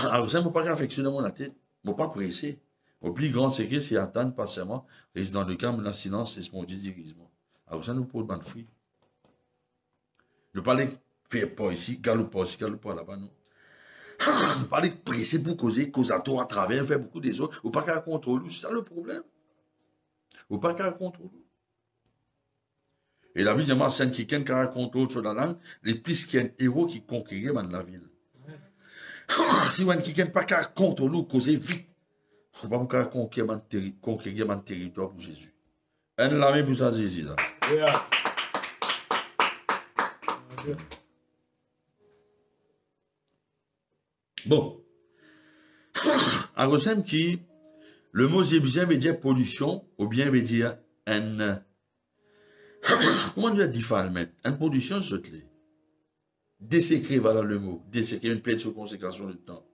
Alors ça, je ne peux pas affectionner mon tête, je ne peux pas presser. Le plus grand secret, c'est attendre patiemment, rester dans le calme, dans le silence, c'est ce mon Dieu dirige-moi. Alors ça, nous pouvons le fruit. Ne pas les faire pas ici, galope pas ici, galope pas là-bas, non. Nous parlons de presser pour causer à toi à travers, faire beaucoup des autres. Ou pas qu'à contrôler, c'est ça le problème. Ou pas qu'à contrôler. Et la Bible dit, c'est quelqu'un qui a contrôle sur la langue, les plus qu'il y a un héros qui conquérait dans la ville. Si on a quelqu'un pas qu'à contrôler ou causer vite, il ne faut pas conquérir mon territoire pour Jésus. Un lame pour ça, Jésus là. Bon. À Rosem qui, le mot zébizien veut dire pollution, ou bien veut dire un. Comment on dit défilement? Une pollution, c'est ce Dessécrer, voilà le mot. Dessécrer, une perte sur consécration de temps.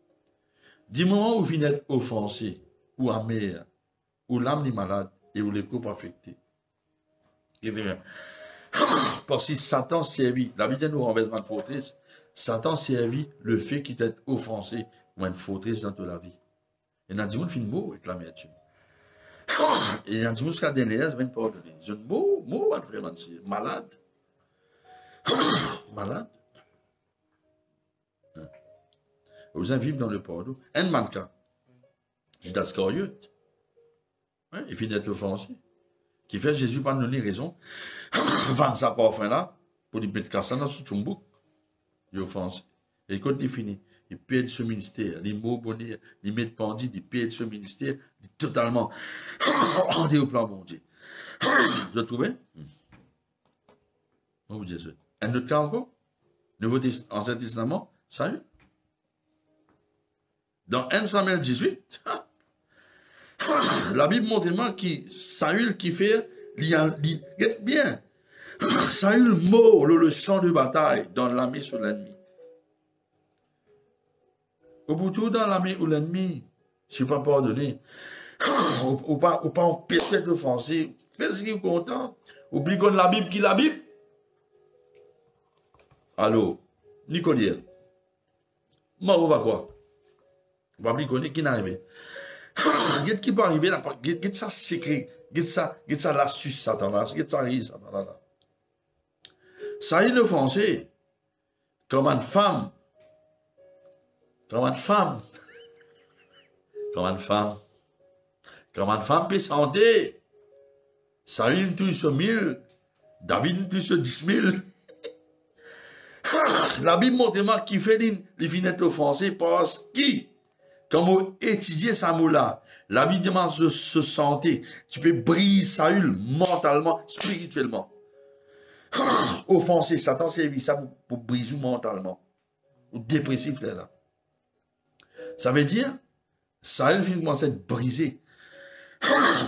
Du moment où vous êtes offensé, ou amer, où l'âme est malade, et où les corps affectés. Parce que Satan servit, la Bible nous renverse une forteresse, Satan servit le fait qu'il est offensé, ou une forteresse dans toute la vie. Et dans le monde, il fait mot avec l'amertume. Et dans le monde, jusqu'à dernier, il même pardonner. C'est un mot, vraiment, c'est malade. Malade. Vous avez vivre dans le pardon. Un manquant. Judas Iscariote. Il finit d'être offensé. Qui fait Jésus pas donner raison. Vendre sa parfum là, pour lui mettre casse dans son bouc. Il est offensé. Et quand il finit, il perd ce ministère. Les mots bonheur, il met pendit, il perd ce ministère. Il est totalement rendu au plan bon Dieu. Vous avez trouvé? On vous dit ça. Un autre cas encore? Ancien Testament, Saül. Dans 1 Samuel 18, la Bible montre que Saül qui fait, bien, Saül mort le champ de bataille dans l'armée sur l'ennemi. Au bout tout dans l'armée ou l'ennemi, si vous ne pas pardonner, ou pas empêcher d'offenser, faites ce qui est content. Oubliez qu'on la Bible qui la Bible. Allô, Nicolière, moi on va quoi? On va oublier qui n'est arrivé. Qu'est-ce qui peut arriver là? Qu'est-ce ça secret? Qu'est-ce ça l'astuce Satan là? Qu'est-ce ça arrive Satan là? Ça il est offensé. Comme une femme. Comme une femme peut s'entendre. Saül ne touche 1000. David ne touche 10 000. La Bible montre qui fait les vignettes offensées parce que, quand on étudie ça mot-là, la Bible demande de se sentir. Tu peux briser Saül mentalement, spirituellement. Offenser, Satan servi ça pour briser mentalement. Ou dépressif là. Ça veut dire, Saül commence à être brisé.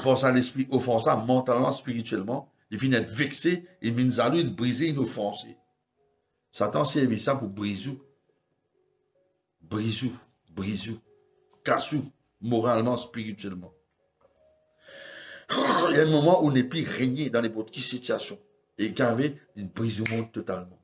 Pense à l'esprit offensant mentalement, spirituellement. Il finit d'être vexé, il finit de briser, il offensé. Satan servi ça pour briser. Brisou. Cassou, moralement, spirituellement. Il y a un moment où on n'est plus régné dans n'importe quelle situation. Et qu'il y avait une prise du monde totalement.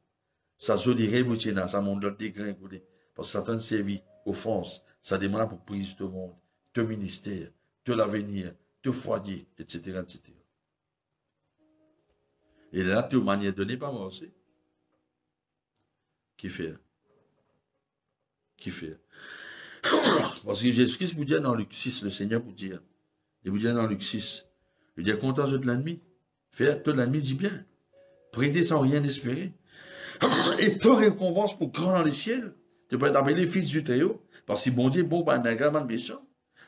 Ça se dirait, vous tiens, ça monte dans le dégringolé. Parce que Satan servi, offense, ça demande pour prise tout le monde, tout ministère, tout l'avenir, tout foyer, etc., etc. Et là, toute manière donnée par moi aussi. Qui fait? Parce que Jésus-Christ vous dit dans Luc 6, le Seigneur vous dit, il vous dit dans Luc 6, il dit, content de l'ennemi. Faire tout l'ennemi dit bien. Prêtez sans rien espérer. Et toi récompense pour grand dans les ciels. Tu peux t'appeler fils du Très-Haut. Parce que bon Dieu, bon, pas un grand méchant.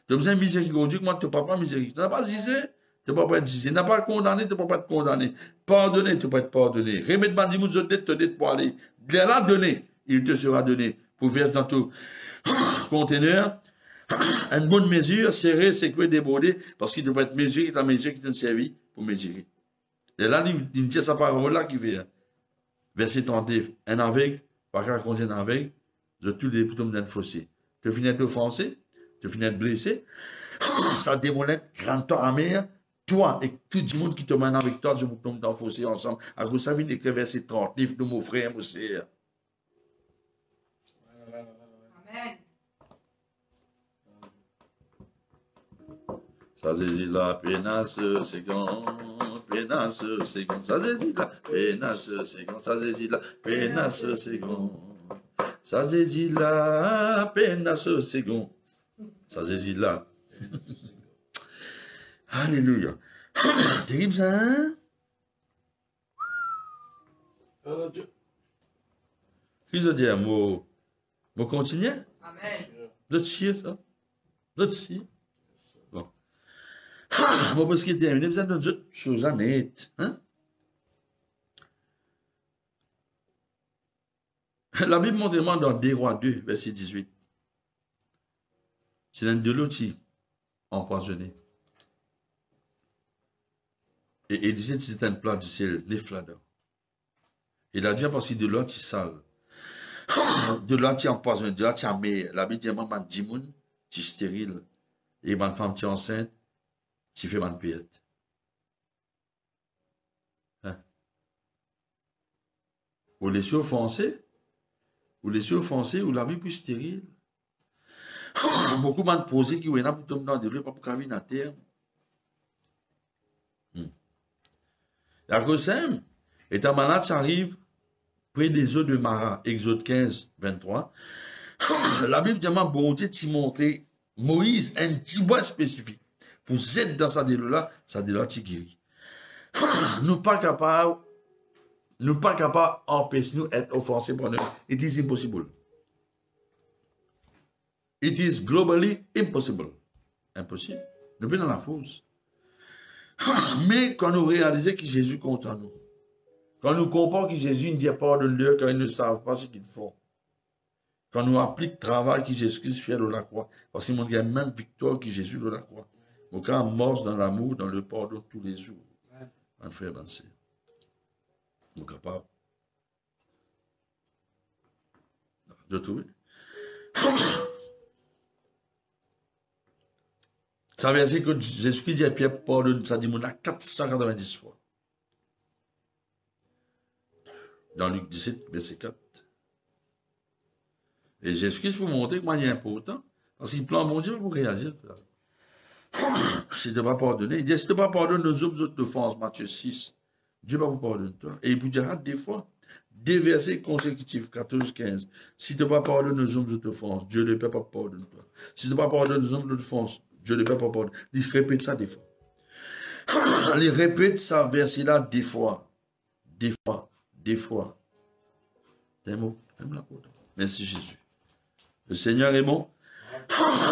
Tu as besoin de miséricordieux, moi, tu ne peux pas miséricordieux. Tu n'as pas zizé, tu ne peux pas être zizé. Tu n'as pas condamné, tu ne peux pas être condamné. Pardonner, tu ne peux pas être pardonné. Remettre bandit, vous te dette pour aller. Il l'a donné, il te sera donné. Pour verser dans tout conteneur. Une bonne mesure, serrée, sécurée, débordée, parce qu'il doit être mesuré, la mesure qui te servi pour mesurer. Et là, il dit sa parole-là qui vient. Verset 32. Un aveugle, par contre, quand un aveugle, je tue les plutôt d'un fossé. Tu finis d'être offensé, tu finis d'être blessé, ça démonette, grand temps amer, toi et tout le monde qui te mène avec toi, je vous tombe dans le fossé ensemble. À cause de ça, il écrit verset 39 de mon frère, mon sœur. Amen. Ça c'est dit la pénasse, c'est quand, pénasse, c'est quand, ça c'est dit la pénasse, c'est quand, ça c'est dit la pénasse, c'est quand. Ça saisit là, peine à ce second. Ça saisit là. Alléluia. Terrible ça, hein? Qui veut dire, moi continuer? Amen. Vous êtes sûr, ça? Vous êtes sûr? Bon. Moi, parce qu'il est terminé, vous êtes dans d'autres choses honnêtes, hein? La Bible montre dans 2 Rois 2, verset 18. C'est l'un de l'autre empoisonné. Et il disait que c'était un plat du ciel, les fladeurs. Il a dit parce que de l'autre, il sale. De l'autre, il empoisonné, de l'autre, il amé. La Bible dit, man, dimoun, tu stérile. Et ma femme, tu enceinte, tu fais ma piète. Hein? Ou les yeux offensés, ou les yeux offensés, ou la vie plus stérile. Beaucoup m'ont posé qui ont pour tomber dans des rues, pas pour caviner à terre. La Gossem, étant malade, j'arrive près des eaux de Mara, Exode 15, 23. La Bible dit, bon Dieu, tu montrer Moïse un petit bois spécifique. Pour être dans sa délo-là, tu guéris. Nous pas capables d'empêcher nous être offensés par nous. It is impossible. It is globally impossible. Impossible. Nous sommes dans la fosse. Mais quand nous réalisons que Jésus compte en nous, quand nous comprenons que Jésus ne dit pardonne-leur quand ils ne savent pas ce qu'ils font, quand nous appliquons le travail que Jésus-Christ fait de la croix, parce qu'il y a même victoire que Jésus de la croix. Donc, quand on marche dans l'amour, dans le pardon tous les jours, on fait avancer. Nous sommes capables de trouver. Ça veut dire que Jésus-Christ dit à Pierre, pardonne, ça dit, on a 490 fois. Dans Luc 17, verset 4. Et Jésus-Christ pour montrer que moi, il est important, parce qu'il plan mon Dieu pour réagir. Si tu ne vas pas pardonner, il dit, si tu ne vas pas pardonner nos autres offenses, Matthieu 6, Dieu va vous pardonner toi. Et il vous dira des fois, des versets consécutifs, 14, 15. Si tu ne vas pas pardonner nos autres offenses, Dieu ne peut pas pardonner toi. Si tu ne vas pas pardonner nos autres offenses, Dieu ne peut pas pardonner. Il répète ça des fois. Il répète ça verset-là des fois. Des fois. Des fois. C'est un mot. Ferme la porte. Merci Jésus. Le Seigneur est bon.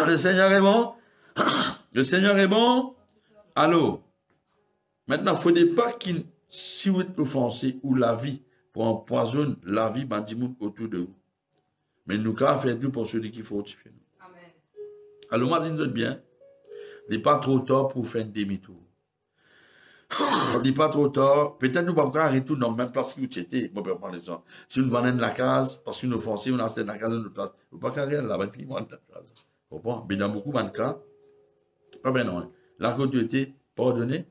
Le Seigneur est bon. Le Seigneur est bon. Allô. Maintenant, il ne faudrait pas qu'il, si vous êtes offensé ou la vie, pour empoisonner la vie, bandimoun autour de vous. Mais nous, quand on fait tout pour celui qui faut fortifier nous. Amen. Alors, moi, je dis bien, il n'est pas trop tard pour faire un demi-tour. Il n'est pas trop tard. Peut-être nous ne pouvons pas arrêter dans la même place que vous étiez. Moi, je peux prendre l'exemple. Si nous vendons la case, parce qu'une offensive, on a acheté la case dans notre place. Vous ne pouvez pas carrer là-bas, il faut la case. Vous comprenez? Mais dans beaucoup de cas, pas bien non. La côté pardonné.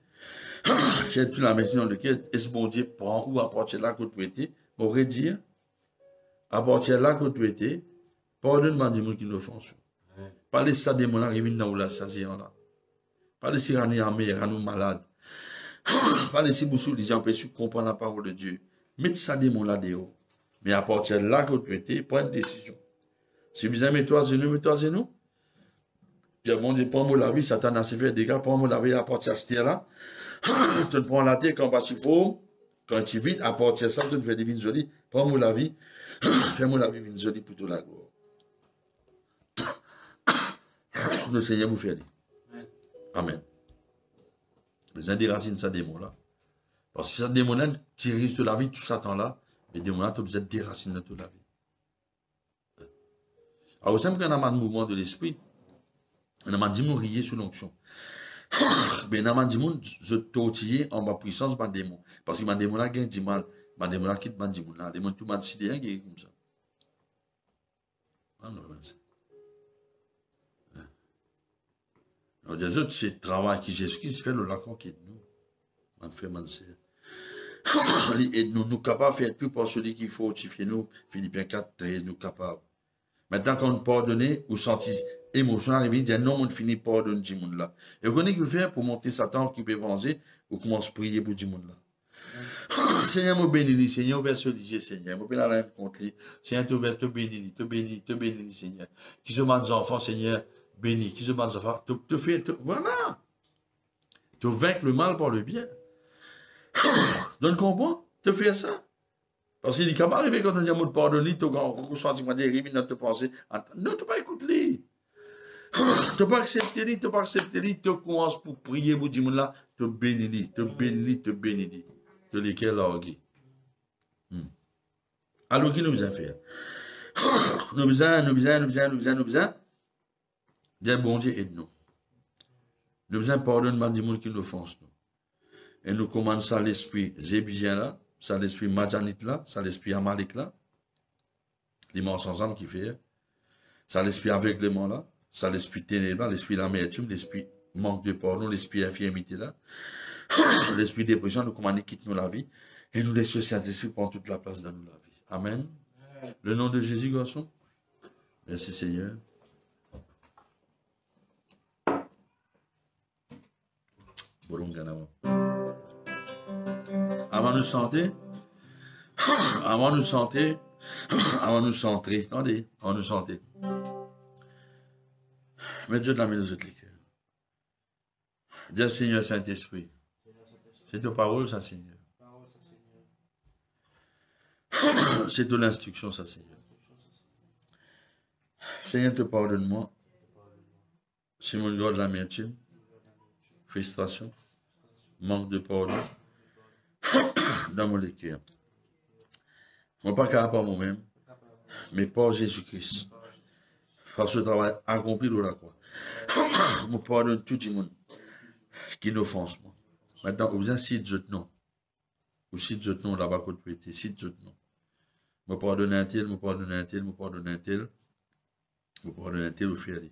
Tu as toute la maison dans laquelle est-ce bon Dieu prend ou apporte la côté, on pourrait dire, apporte la côté, pardonne-moi des gens qui nous offensent. Pas les ça des gens arrivent dans la sazien là. Pas les sirani armés, nous malades. Pas les boussous, les gens peuvent comprendre la parole de Dieu. Mettez ça des gens là dehors. Mais apporte la côté, prends une décision. Si vous aimez toi et nous, bon Dieu, prends-moi la vie, Satan a fait des dégâts, prends-moi la vie, apporte ça, c'était là. Tu te prends la tête quand tu fous, quand tu vis, apporte ça, tu te fais des vignes jolies, prends-moi la vie, fais-moi la vie, vignes jolies pour tout la gloire. Le Seigneur vous fait dire. Amen. Vous avez des racines de ça démon-là. Parce que ça démon-là, tu risques de la vie, tout Satan-là, mais démon-là, vous êtes des racines de toute la vie. Alors, simple qu'on a un mouvement de l'esprit, on a dit mourir sous l'onction. Mais on a dit je tortiller en ma puissance par démon. Parce que ma démon a gagné du mal. Ma démon a quitté ma démon là. Démon tout mal sidéré qui est comme ça. Ah non, alors, des autres, c'est le travail que Jésus-Christ fait, le lacon qui est de nous. On fait mentir. Et nous capables de faire tout pour celui qui faut fortifier nous. Philippiens 4, 13, nous capables. Maintenant, quand on pardonne, ou senti émotion arriver, il dit non, on finit pardonne du monde là. Et vous connaissez que vous faites pour monter Satan qui peut venger, ou commence à prier pour du monde là. Seigneur, moi bénis, Seigneur, ouvert ce lycée, Seigneur. Moi bénis la contre lui. Seigneur, te bénis, Seigneur. Qui se met des enfants, Seigneur, bénis. Qui se met des enfants, voilà. Tu vaincre le mal par le bien. Donc, comprends? Tu fais ça. Parce qu'il dit, comment arriver quand on dit un mot de pardonner, tu as un sentiment de rire, tu penser. Non, tu pas écouter. Tu pas accepter lui, tu pas accepter lui, tu commences pour prier pour dire là, tu bénis, tu lesquels larguer. Alors, qui nous besoin faire? Nous besoin. Dire bon Dieu, aide-nous. Nous besoin pardonner des gens qui nous offensent. Et nous commençons à l'esprit zébusien là, ça l'esprit madjanite là, ça l'esprit amalek là, les morts ensemble qui fait, ça l'esprit aveuglement là, ça l'esprit ténèbres là, l'esprit l'amertume, l'esprit manque de pardon, l'esprit infirmité là, l'esprit dépression, nous commandons quitte nous la vie, et nous laissons le Saint-Esprit prendre toute la place dans nous la vie. Amen. Le nom de Jésus, garçon. Merci Seigneur. Avant de chanter, attendez, avant de chanter. Mais Dieu de la main aux autres les cœurs. Dis Seigneur Saint-Esprit, c'est ta parole, ça Seigneur. C'est ton instruction, ça Seigneur. Seigneur, te pardonne-moi. C'est mon droit de l'amertume, frustration, manque de pardon dans mon cœur. Je ne suis pas capable par moi-même, mais par Jésus-Christ. Par ce travail accompli de la croix. Je pardonne tout le monde qui nous offense. Maintenant, vous avez si Dieu non. Ou si Dieu non, là-bas, qu'on peut être. Si Dieu non. Je pardonne un tel, je pardonne un tel, je pardonne un tel. Je pardonne un tel, vous faites aller.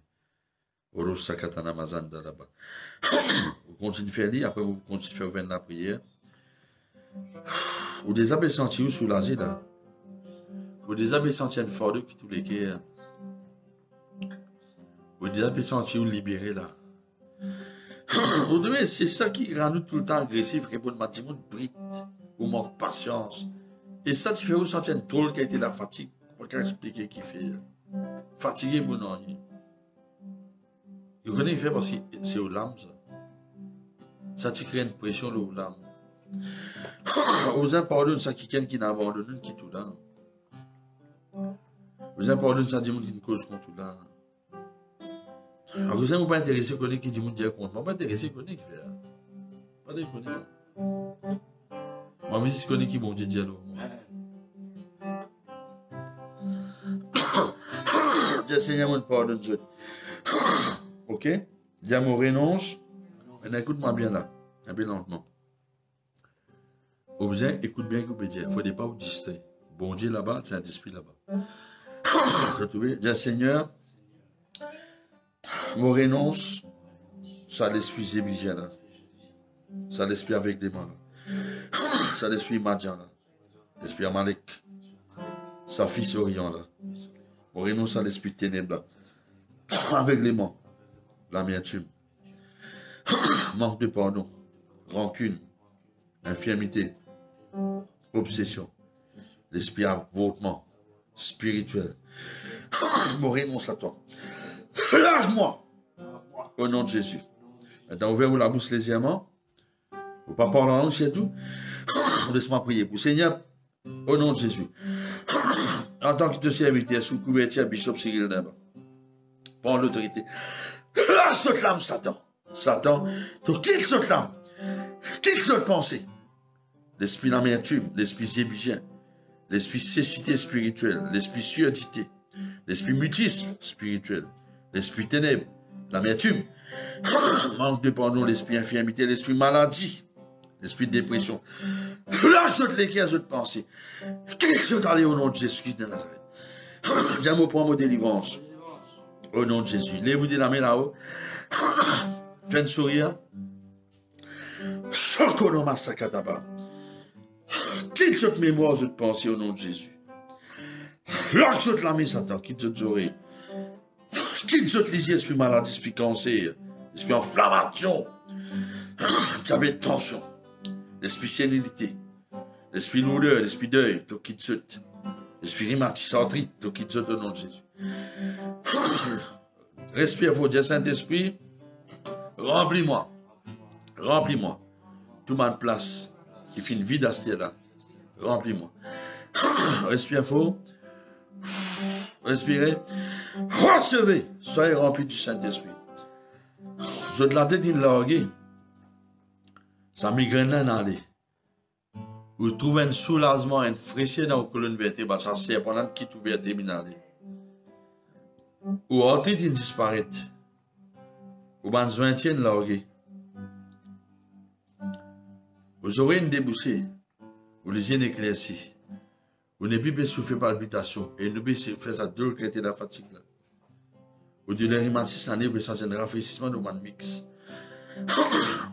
Oro Sakatana Mazanda là-bas. Vous continuez à faire lire, après vous continuez à faire venir la prière. Vous des avez senti où soulagé là. Vous des avez senti une force qui tous les cœurs. Vous des avez senti où libéré là. Vous devez, c'est ça qui rend nous tout le temps agressifs, répondre à tout brite, ou manque de patience. Et ça, tu fais vous sentir une drôle qui a été la fatigue. Pour t'expliquer qui fait. Fatigué, bon non. Vous connaissez, il fait parce que c'est au lame, ça. Ça, tu crée une pression, le lame. Vous avez pardonné ça qui n'a abandonné, qui tout là. Vous avez pardonné ça, dit qui cause contre tout là. Alors, vous n'êtes pas intéressé à connaître qui dit dire contre. Vous n'êtes pas intéressé à connaître qui fait. Pas de connaître. Moi, je sais connaître qui bon Dieu dit alors. Dieu Seigneur, mon pardonne Dieu. Ok? Dis mon renonce. Maintenant, écoute-moi bien là. Un peu lentement. Objet, écoute bien ce que vous dire. Il ne faut pas vous distraire. Bon Dieu là-bas, c'est un esprit là-bas. Je trouve. Dis Seigneur, mon renonce, ça l'esprit zébusien là. Ça l'esprit avec des mains là. Ça l'esprit madjan là. L'esprit amalek. Sa fils orient là. Mon renonce à l'esprit ténèbres là. Avec les mains. L'amertume, manque de pardon, rancune, infirmité, obsession, l'esprit avortement, spirituel. Je renonce à toi. Lâche-moi. Au nom de Jésus. Maintenant, ouvrez-vous la bouche légèrement. Vous ne pas parler en langue, c'est tout. Laisse-moi prier pour Seigneur, au nom de Jésus. En tant que te serviteur, sous couverture, Bishop Cyril Dimba. Prends l'autorité. Là, cette lame, Satan. Satan, tu quittes cette lame. Quitte cette pensée. L'esprit d'amertume, l'esprit zébusien, l'esprit cécité spirituelle, l'esprit surdité, l'esprit mutisme spirituel, l'esprit ténèbres, l'amertume, manque de pardon, l'esprit infirmité, l'esprit maladie, l'esprit de dépression. Là, je te l'écris, je te pensée. Quitte cette allée au nom de Jésus de Nazareth. J'ai un mot pour un mot de délivrance. Au nom de Jésus. Lève-vous de la main là-haut. Faites un sourire. Sokono Sakataba. Quitte cette mémoire, je te pense au nom de Jésus. Là, je te la main, Satan. Quitte cette oreille. Quitte cette lisier, esprit maladie, esprit cancer, esprit inflammation, diabète, tension. l'esprit sénilité, l'esprit lourdeur, l'esprit deuil, tout quitte ce. L'esprit rhumatisme, tout quitte ce au nom de Jésus. Respire, faut dire Saint-Esprit, remplis-moi, remplis-moi. Tout ma place qui fait une vie d'astir là, remplis-moi. Respire fort, respirez, recevez, soyez remplis du Saint-Esprit. Je de la tête d'une largue, ça migraine là dans les. Vous trouvez un soulagement, une fraîcheur dans vos colonnes vertébrales, ça c'est pendant qui tout vertébral. Ou entrez d'une disparaître. Ou ban jointienne largue. Vous aurez une déboussée, ou les yeux éclaircis. Vous n'avez plus souffrir palpitation, et vous n'avez pas fait ça deux regretter la fatigue. Ou de l'érimatis année, vous sentez un rafraîchissement de man mix.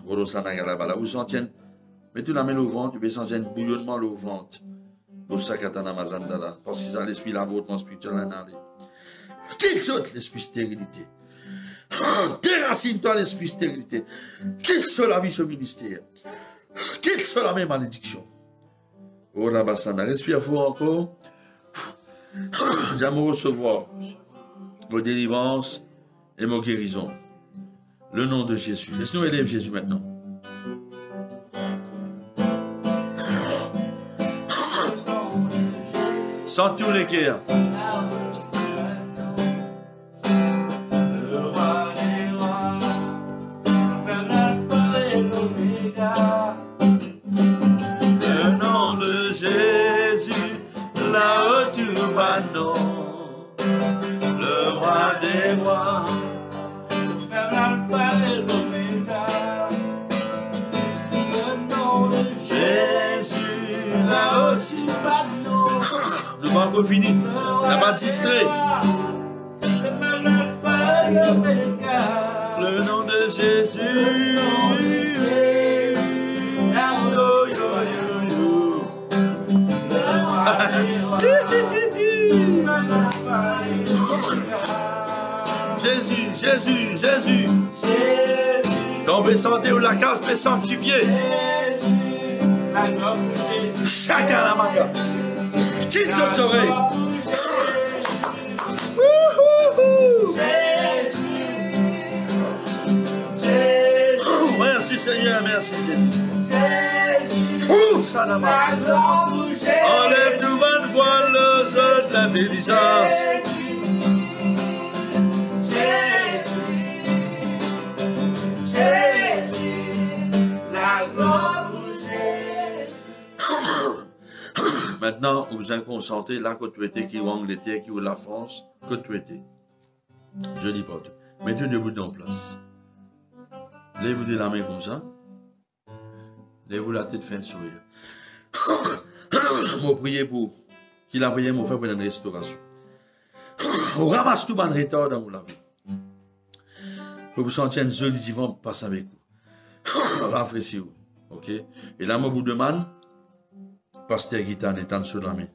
Vous sentez, mettez la main au ventre, vous sentez un bouillonnement au ventre. Vous sentez Mazandala, parce que ça l'esprit, la vôtre, mon spirituel, en aller. Qu'il saute l'esprit stérilité. Déracine-toi l'esprit stérilité. Qu'il soit la vie ce ministère. Qu'il soit la même malédiction. Oh la bassana, respire fort encore. J'aime recevoir vos délivrances et vos guérisons. Le nom de Jésus. Laisse-nous élève Jésus maintenant. Sans tous les cœurs. Le roi des rois, l'alpha et l'oméga, le nom de Jésus, là aussi, le banco fini, la baptisterie, le nom de Jésus, yo, yo, yo, Jésus, Jésus, Jésus. Tombez santé ou la case peut sanctifier. Chacun la maca. Quitte cette oreille. Merci Seigneur, merci Jésus. Enlève tout bonne voile, le la bénissance. Maintenant, vous avez concentré là que tu étais, qui est l'Angleterre, qui est la France, que tu étais. Je dis pas tout. Mettez debout dans place. Lève-vous de la main comme ça. Lève-vous la tête, fin de sourire. Moi, priez pour qu'il a prié, mon frère, pour une restauration. On ramasse tout le retard dans la vie. Pour vous sentir un joli divan passe avec vous. Rafraîchissez-vous. Ok? Et là, moi, vous demande, pasteur Guitane est en dessous de la main.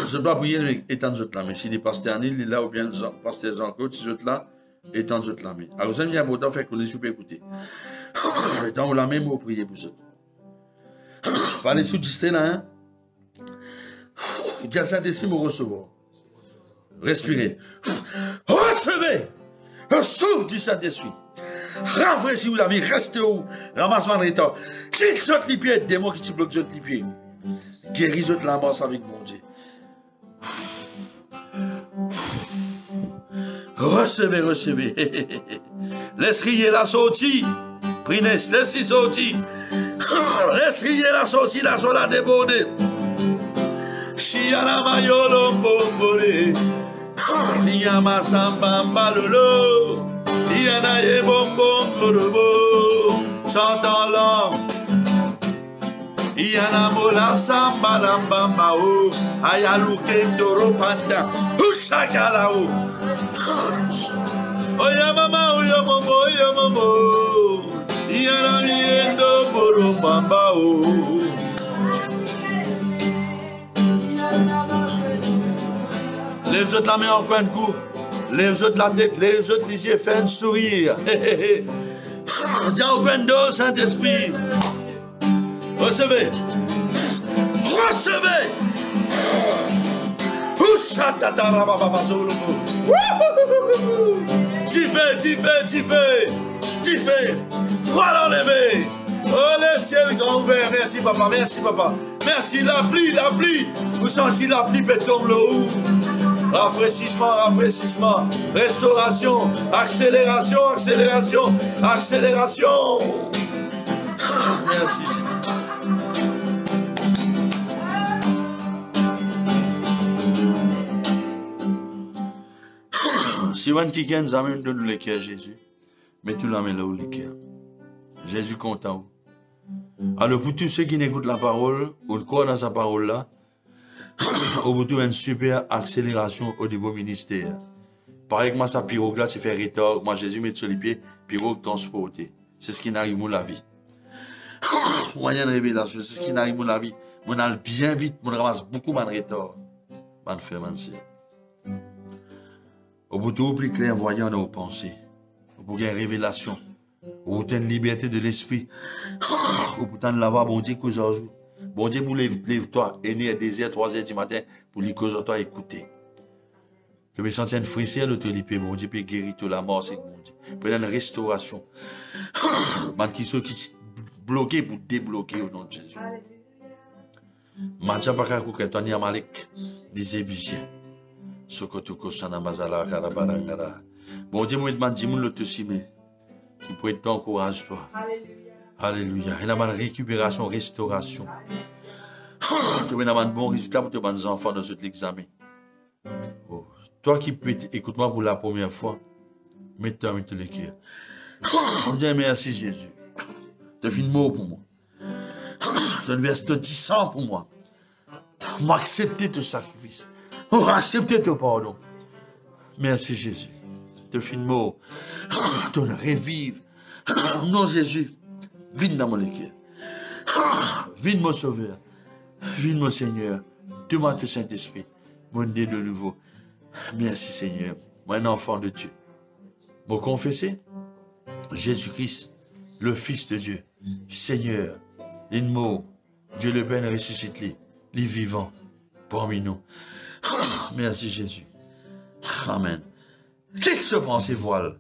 Je ne dois pas prier étant de la main. Si les pasteurs Anil, il est là, ou bien le pasteur Jean-Claude, si vous êtes là, étant de la main. Alors, vous avez un beau temps, fait que vous pouvez écouter. Étant la main, vous priez pour vous. Parlez sous distrait là, hein? Dieu Saint-Esprit me recevoir. Respirez. Recevez un souffle du Saint-Esprit. Rafraîchissez-vous la vie, restez où? Ramassement de retard. Quitte saute les pieds, démons qui te bloquent les pieds. Guéris la masse avec mon Dieu. Recevez, recevez. Laisse rier la sortie. Prinesse, laisse-y sortir. Laisse rier la sortie, la sola débordée. Chiana mayolo bombole. Yama samba malolo. Yana ye bombom korobo. Chantant l'homme. Yana mola samba lambambao. Ayaluke toro panda. Ushakalao. Oya mama, oya momo, oya momo. Yana yendo poro pambao. Lève la main en coin de cou. Les autres la tête, les autres les yeux, fais un sourire. Dis au Gwendo, Saint-Esprit. Recevez. Recevez. Tu fais. Froid l'enlever. Oh, le ciel grand ouvert. Merci, papa. Merci, papa. Merci, la pluie. Vous sentez la pluie peut tomber là-haut. Rafraîchissement. Restauration. Accélération. Merci, Jésus. Si vous qui nous amène de nous le cœur, Jésus, mettez la main là où le cœur. Jésus content. Alors pour tous ceux qui n'écoutent la parole, ou croient dans sa parole là, au bout d'une super accélération au niveau ministère. Pareil que moi, ça pirogue là, c'est faire retard. Moi, Jésus met sur les pieds, pirogue transporté. C'est ce qui n'arrive dans la vie. Moyen de révélation, c'est ce qui n'arrive dans la vie. On a bien vite, on ramasse beaucoup de retard. Man frère, man sœur. Au bout de plus clairvoyant dans vos pensées. Au bout d'une révélation. Au bout d'une liberté de l'esprit. Au bout de l'avoir, bon Dieu, cause à vous. Bon Dieu, vous lève-toi, aîné à 2h, 3h du matin, pour lui cause à toi écouter. Je me sens une frissure de te liper, bon Dieu, peut guérir toute la mort, c'est bon Dieu. Pour une restauration. Man qui sont bloqués pour débloquer au nom de Jésus. Manja pas que toi ni Amalek, les Égyptiens. Sokotoko sana mazala karabarangara. Bon Dieu, moi demande dis-moi le te simé. Qui peut être t'encourage toi. Alléluia. Il y a une récupération, restauration. Tu as un bon résultat pour tes bons enfants dans cet examen. Oh. Toi qui peux écoute-moi pour la première fois, mets-toi avec le cœur. On dit merci Jésus. Tu fais un mot pour moi. Tu as un verset de 10 ans pour moi. M'accepter ton sacrifice. Accepter ton pardon. Merci Jésus. Tu fais un mot. Tu revive. Non Jésus. Viens dans mon cœur. Viens mon sauveur. Viens mon Seigneur. Tu m'as tout Saint-Esprit. Mon né de nouveau. Merci Seigneur. Moi un enfant de Dieu. Vous confessez Jésus-Christ, le Fils de Dieu. Seigneur. L'immo. Dieu le Père ressuscite-les. Les vivants. Parmi nous. Merci Jésus. Amen. Qu'il se prend ces voiles?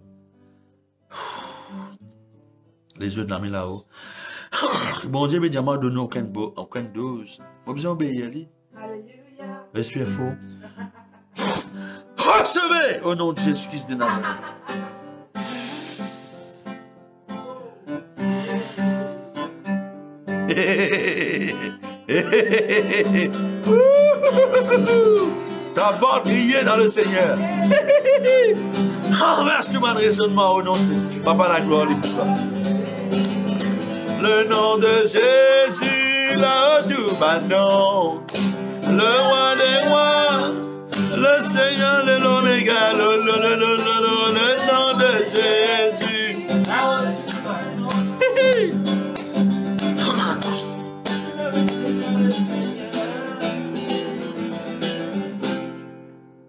Les yeux de la main là-haut. Bon Dieu, médiamment, donne aucune dose. Pas besoin d'obéir. Respire fort. Recevez au nom de Jésus-Christ de Nazareth. Ta voix crier dans le Seigneur. Renverse tout mon raisonnement au nom de Jésus. Papa la gloire, les pouvoirs. Le nom de Jésus, là tout maintenant. Le roi des rois, le Seigneur de l'Oméga, le nom de Jésus.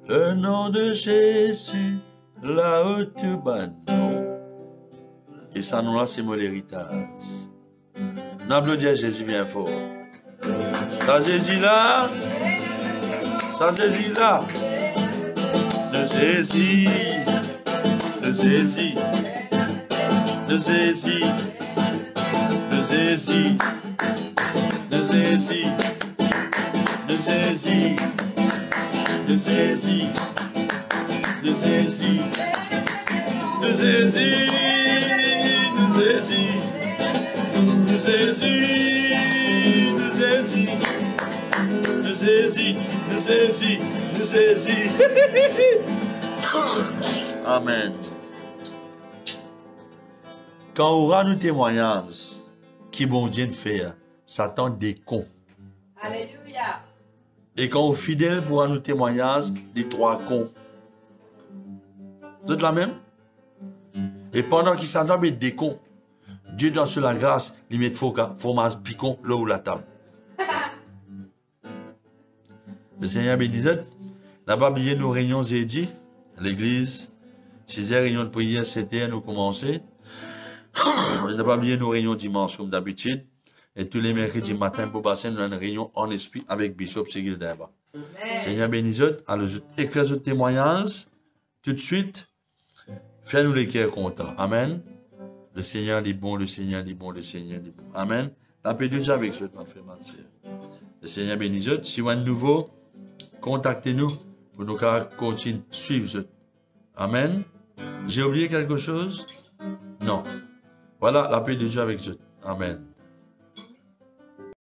Le nom de Jésus, là où tout maintenant. Et ça, nous là, c'est mon héritage. N'applaudissez Jésus bien fort. Ça, Jésus là. Ça, Jésus là. Le Jésus. Le Jésus. Le Jésus. Le Jésus. Le Jésus. Le Jésus. Le Jésus. Le Jésus. Le Jésus. Le Jésus. Le Jésus, le Jésus, le Jésus, le Jésus. Amen. Quand on aura nos témoignages qui bon Dieu fait, Satan décon. Alléluia. Et quand on est fidèle pour nos témoignages, les 3 cons. Vous êtes la même? Et pendant qu'il s'entend des cons, Dieu dans sur la grâce, il met fromage picon là où la table. Le Seigneur bénisse. Là-bas, il y a nos réunions et dit, l'église. 6h, réunion de prière, 7h, nous commençons. On n'a pas oublié nos réunions dimanche comme d'habitude. Et tous les mercredis matin pour passer, nous avons une réunion en esprit avec Bishop Sigil Demba. Seigneur bénisse, alors éclaire le témoignage tout de suite. Fais-nous les cœurs contents. Amen. Le Seigneur est bon, le Seigneur est bon, le Seigneur est bon. Amen. La paix de Dieu avec vous, ma frère, ma soeur. Le Seigneur bénisse. Si vous êtes nouveau, contactez-nous pour nous continuer à suivre. Amen. J'ai oublié quelque chose? Non. Voilà la paix de Dieu avec vous. Amen.